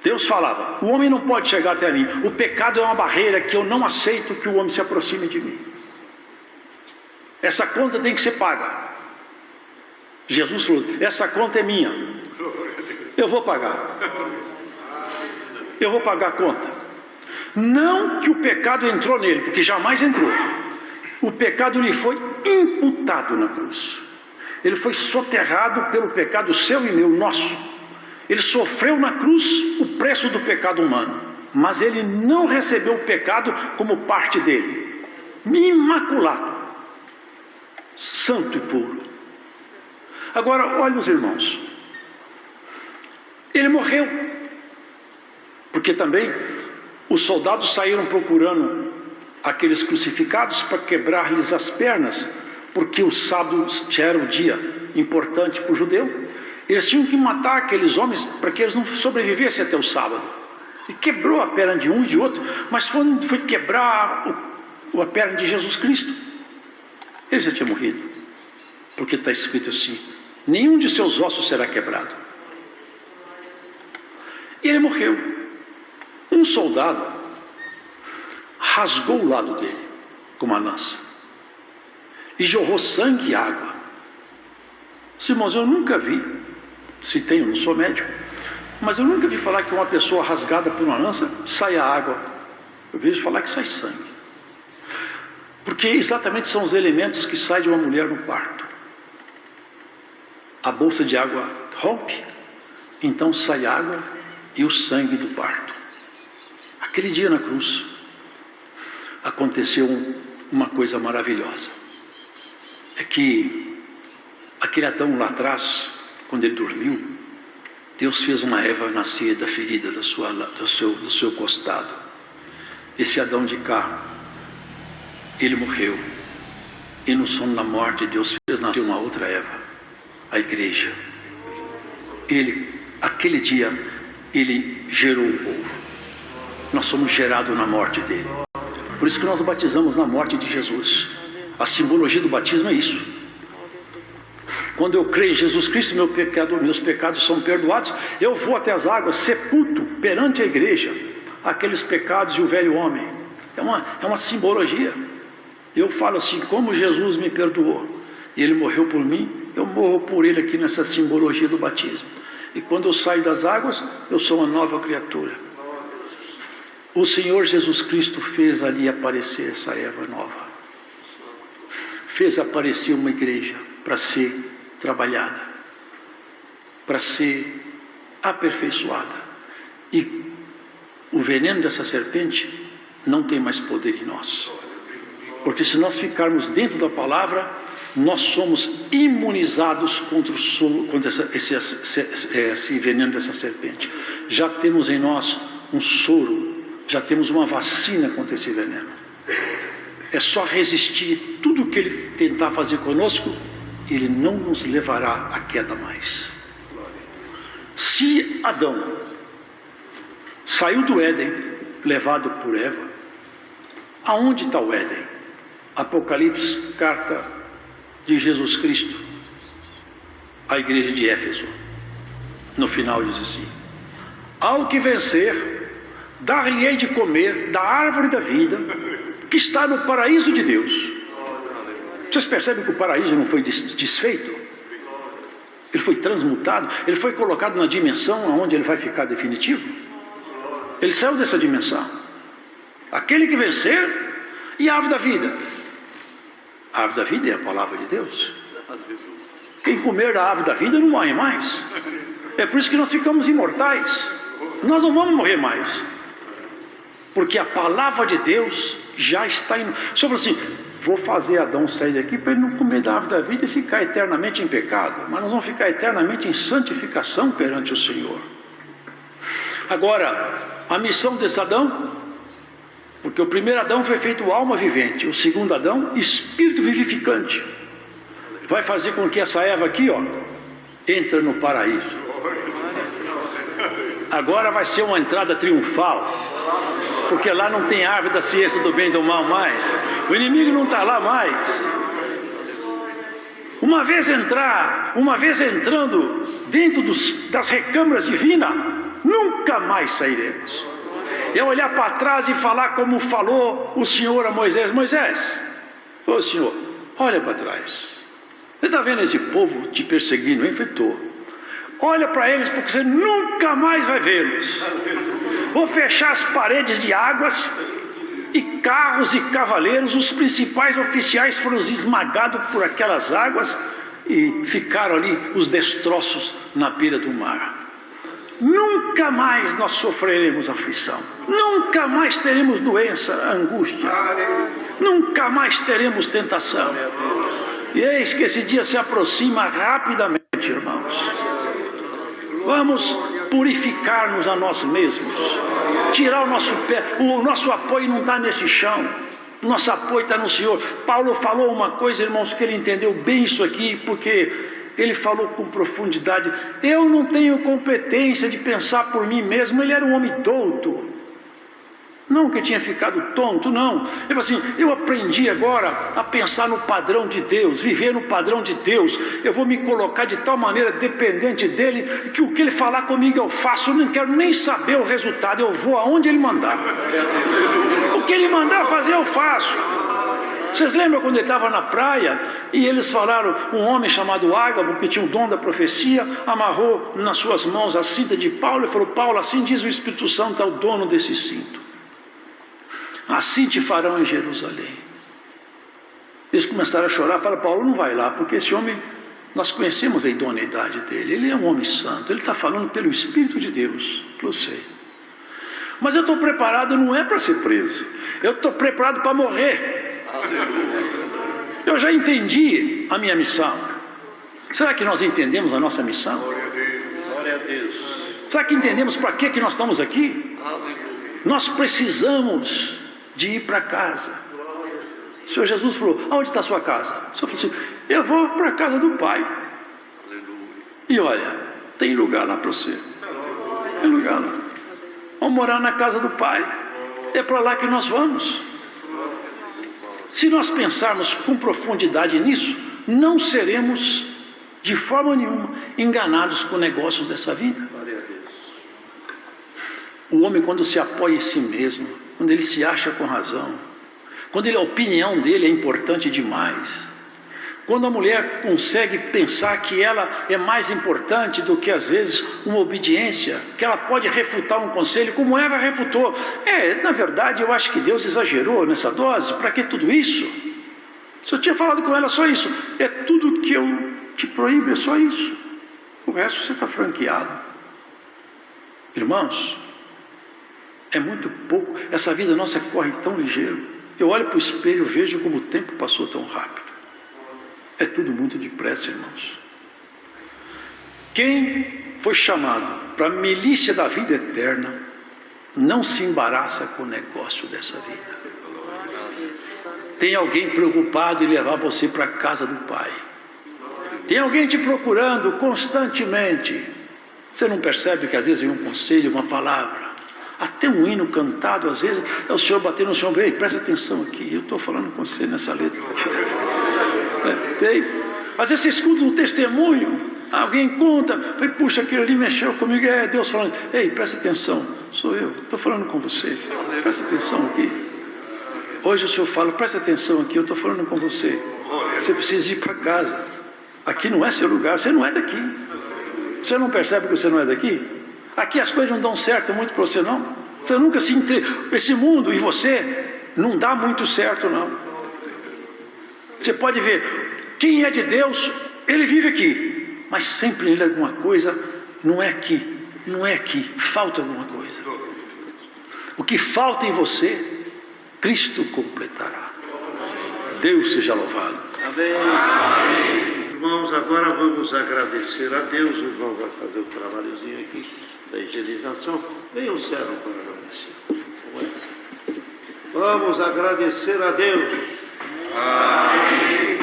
Deus falava, o homem não pode chegar até mim, o pecado é uma barreira que eu não aceito que o homem se aproxime de mim. Essa conta tem que ser paga. Jesus falou, essa conta é minha, eu vou pagar. Eu vou pagar a conta. Não que o pecado entrou nele, porque jamais entrou. O pecado lhe foi imputado na cruz. Ele foi soterrado pelo pecado seu e meu, nosso. Ele sofreu na cruz o preço do pecado humano, mas ele não recebeu o pecado como parte dele. Imaculado, santo e puro. Agora, olhem os irmãos. Ele morreu, porque também os soldados saíram procurando aqueles crucificados para quebrar-lhes as pernas, porque o sábado já era o dia importante para o judeu. Eles tinham que matar aqueles homens para que eles não sobrevivessem até o sábado. E quebrou a perna de um e de outro, mas foi quebrar a perna de Jesus Cristo. Ele já tinha morrido, porque está escrito assim: nenhum de seus ossos será quebrado. E ele morreu. Um soldado rasgou o lado dele com uma lança e jorrou sangue e água. Irmãos, eu nunca vi, se tem, eu não sou médico, mas eu nunca vi falar que uma pessoa rasgada por uma lança saia água. Eu vejo falar que sai sangue, porque exatamente são os elementos que saem de uma mulher no parto. A bolsa de água rompe, então sai água e o sangue do parto. Aquele dia na cruz aconteceu uma coisa maravilhosa. É que aquele Adão lá atrás, quando ele dormiu, Deus fez uma Eva nascer da ferida do seu costado. Esse Adão de cá, ele morreu, e no sono da morte Deus fez nascer uma outra Eva, a igreja. Aquele dia, ele gerou o povo. Nós somos gerados na morte dele. Por isso que nós batizamos na morte de Jesus. A simbologia do batismo é isso. Quando eu creio em Jesus Cristo, meus pecados são perdoados, eu vou até as águas, sepulto perante a igreja aqueles pecados e o velho homem. É uma simbologia. Eu falo assim: como Jesus me perdoou e ele morreu por mim, eu morro por ele aqui nessa simbologia do batismo. E quando eu saio das águas, eu sou uma nova criatura. O Senhor Jesus Cristo fez ali aparecer essa Eva nova. Fez aparecer uma igreja para ser trabalhada, para ser aperfeiçoada. E o veneno dessa serpente não tem mais poder em nós. Porque se nós ficarmos dentro da palavra, nós somos imunizados contra esse veneno dessa serpente. Já temos em nós um soro, já temos uma vacina contra esse veneno. É só resistir. Tudo que ele tentar fazer conosco, ele não nos levará à queda mais. Se Adão saiu do Éden, levado por Eva, aonde está o Éden? Apocalipse, carta de Jesus Cristo à igreja de Éfeso. No final diz assim: ao que vencer, dar-lhe-ei de comer da árvore da vida, que está no paraíso de Deus. Vocês percebem que o paraíso não foi desfeito? Ele foi transmutado, ele foi colocado na dimensão onde ele vai ficar definitivo. Ele saiu dessa dimensão. Aquele que vencer, e a árvore da vida. A árvore da vida é a palavra de Deus. Quem comer da árvore da vida não morre mais. É por isso que nós ficamos imortais. Nós não vamos morrer mais, porque a palavra de Deus já está em... Sobre assim, vou fazer Adão sair daqui para ele não comer da árvore da vida e ficar eternamente em pecado, mas nós vamos ficar eternamente em santificação perante o Senhor. Agora, a missão desse Adão, porque o primeiro Adão foi feito alma vivente, o segundo Adão, espírito vivificante, vai fazer com que essa Eva aqui, entre no paraíso. Agora vai ser uma entrada triunfal, porque lá não tem árvore da ciência do bem e do mal mais, o inimigo não está lá mais. Uma vez entrando dentro das recâmaras divinas, nunca mais sairemos. É olhar para trás e falar como falou o Senhor a Moisés: Moisés, ô Senhor, olha para trás, você está vendo esse povo te perseguindo, hein? Olha para eles, porque você nunca mais vai vê-los. Vou fechar as paredes de águas e carros e cavaleiros, os principais oficiais foram esmagados por aquelas águas e ficaram ali os destroços na beira do mar. Nunca mais nós sofreremos aflição, nunca mais teremos doença, angústia, nunca mais teremos tentação. E eis que esse dia se aproxima rapidamente, irmãos. Vamos purificar-nos a nós mesmos, tirar o nosso pé. O nosso apoio não está nesse chão, o nosso apoio está no Senhor. Paulo falou uma coisa, irmãos, que ele entendeu bem isso aqui, porque ele falou com profundidade. Eu não tenho competência de pensar por mim mesmo. Ele era um homem douto, não que tinha ficado tonto, não. Ele falou assim: eu aprendi agora a pensar no padrão de Deus, viver no padrão de Deus. Eu vou me colocar de tal maneira dependente dele, que o que ele falar comigo eu faço. Eu não quero nem saber o resultado, eu vou aonde ele mandar. O que ele mandar fazer eu faço. Vocês lembram quando ele estava na praia e eles falaram, um homem chamado Ágabo, que tinha o dom da profecia, amarrou nas suas mãos a cinta de Paulo e falou: Paulo, assim diz o Espírito Santo ao dono desse cinto, assim te farão em Jerusalém. Eles começaram a chorar, falaram: Paulo, não vai lá, porque esse homem, nós conhecemos a idoneidade dele, ele é um homem santo, ele está falando pelo Espírito de Deus. Eu sei, mas eu estou preparado, não é para ser preso, eu estou preparado para morrer. Eu já entendi a minha missão. Será que nós entendemos a nossa missão? Glória a Deus. Será que entendemos para que nós estamos aqui? Nós precisamos de ir para casa. O Senhor Jesus falou: aonde está a sua casa? O Senhor falou assim: eu vou para a casa do Pai. E olha, tem lugar lá para você. Tem lugar lá. Vamos morar na casa do Pai. É para lá que nós vamos. Se nós pensarmos com profundidade nisso, não seremos de forma nenhuma enganados com negócios dessa vida. O homem, quando se apoia em si mesmo, quando ele se acha com razão, quando a opinião dele é importante demais, quando a mulher consegue pensar que ela é mais importante do que às vezes uma obediência, que ela pode refutar um conselho, como Eva refutou. Na verdade eu acho que Deus exagerou nessa dose, para que tudo isso? Se eu tinha falado com ela só isso, é tudo que eu te proíbo, é só isso, o resto você está franqueado. Irmãos, é muito pouco, essa vida nossa corre tão ligeiro. Eu olho para o espelho e vejo como o tempo passou tão rápido. É tudo muito depressa, irmãos. Quem foi chamado para a milícia da vida eterna não se embaraça com o negócio dessa vida. Tem alguém preocupado em levar você para a casa do Pai. Tem alguém te procurando constantemente. Você não percebe que às vezes vem um conselho, uma palavra, até um hino cantado, às vezes é o Senhor batendo no seu ombro: ei, presta atenção aqui, eu estou falando com você nessa letra. Às vezes você escuta um testemunho, alguém conta, puxa, aquilo ali mexeu comigo, é Deus falando: ei, presta atenção, sou eu, estou falando com você, presta atenção aqui. Hoje o Senhor fala: presta atenção aqui, eu estou falando com você, você precisa ir para casa, aqui não é seu lugar, você não é daqui. Você não percebe que você não é daqui? Aqui as coisas não dão certo muito para você, não. Você nunca se esse mundo e você não dá muito certo, não. Você pode ver, quem é de Deus, ele vive aqui, mas sempre nele alguma coisa não é aqui, não é aqui, falta alguma coisa. O que falta em você, Cristo completará. Deus seja louvado. Amém. Amém. Irmãos, agora vamos agradecer a Deus. O irmão vai fazer um trabalhozinho aqui da higienização. Venha o servo para agradecer. Vamos agradecer a Deus. Amém.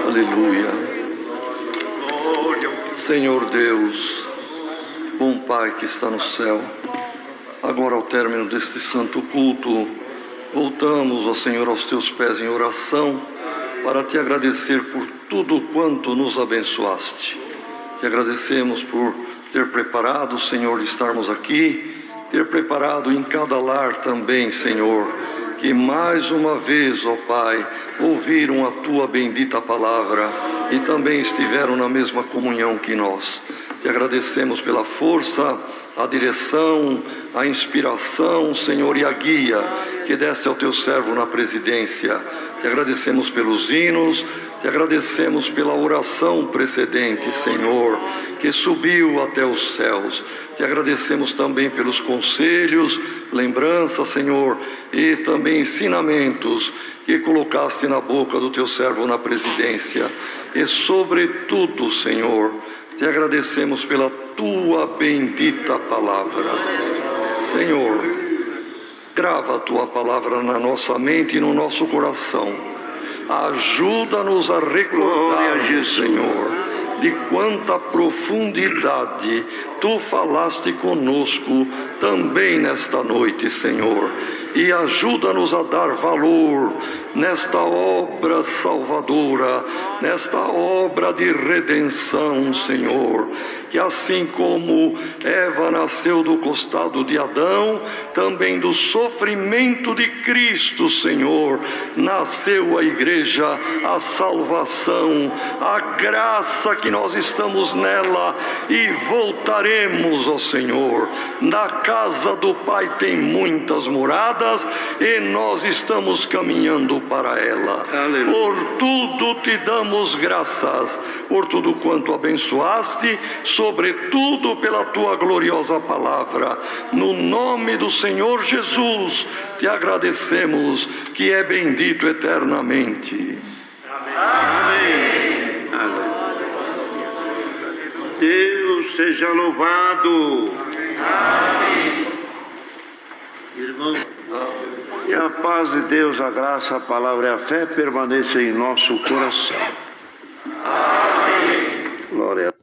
Aleluia. Senhor Deus, bom Pai que está no céu, agora ao término deste santo culto, voltamos, ó Senhor, aos teus pés em oração, para te agradecer por tudo quanto nos abençoaste. Te agradecemos por ter preparado, Senhor, de estarmos aqui, ter preparado em cada lar também, Senhor, que mais uma vez, ó Pai, ouviram a Tua bendita palavra e também estiveram na mesma comunhão que nós. Te agradecemos pela força, a direção, a inspiração, Senhor, e a guia que desse ao Teu servo na presidência. Te agradecemos pelos hinos, te agradecemos pela oração precedente, Senhor, que subiu até os céus. Te agradecemos também pelos conselhos, lembranças, Senhor, e também ensinamentos que colocaste na boca do Teu servo na presidência. E sobretudo, Senhor, te agradecemos pela Tua bendita palavra. Senhor, grava a Tua palavra na nossa mente e no nosso coração. Ajuda-nos a recordar, Senhor, de quanta profundidade Tu falaste conosco também nesta noite, Senhor. E ajuda-nos a dar valor nesta obra salvadora, nesta obra de redenção, Senhor. Que assim como Eva nasceu do costado de Adão, também do sofrimento de Cristo, Senhor, nasceu a igreja, a salvação, a graça que nós estamos nela e voltaremos, ó Senhor. Na casa do Pai tem muitas moradas e nós estamos caminhando para ela. Aleluia. Por tudo te damos graças, por tudo quanto abençoaste, sobretudo pela Tua gloriosa palavra. No nome do Senhor Jesus, te agradecemos, que é bendito eternamente. Amém. Amém. Deus seja louvado. Amém. Irmão, que a paz de Deus, a graça, a palavra e a fé permaneçam em nosso coração. Amém. Glória a Deus.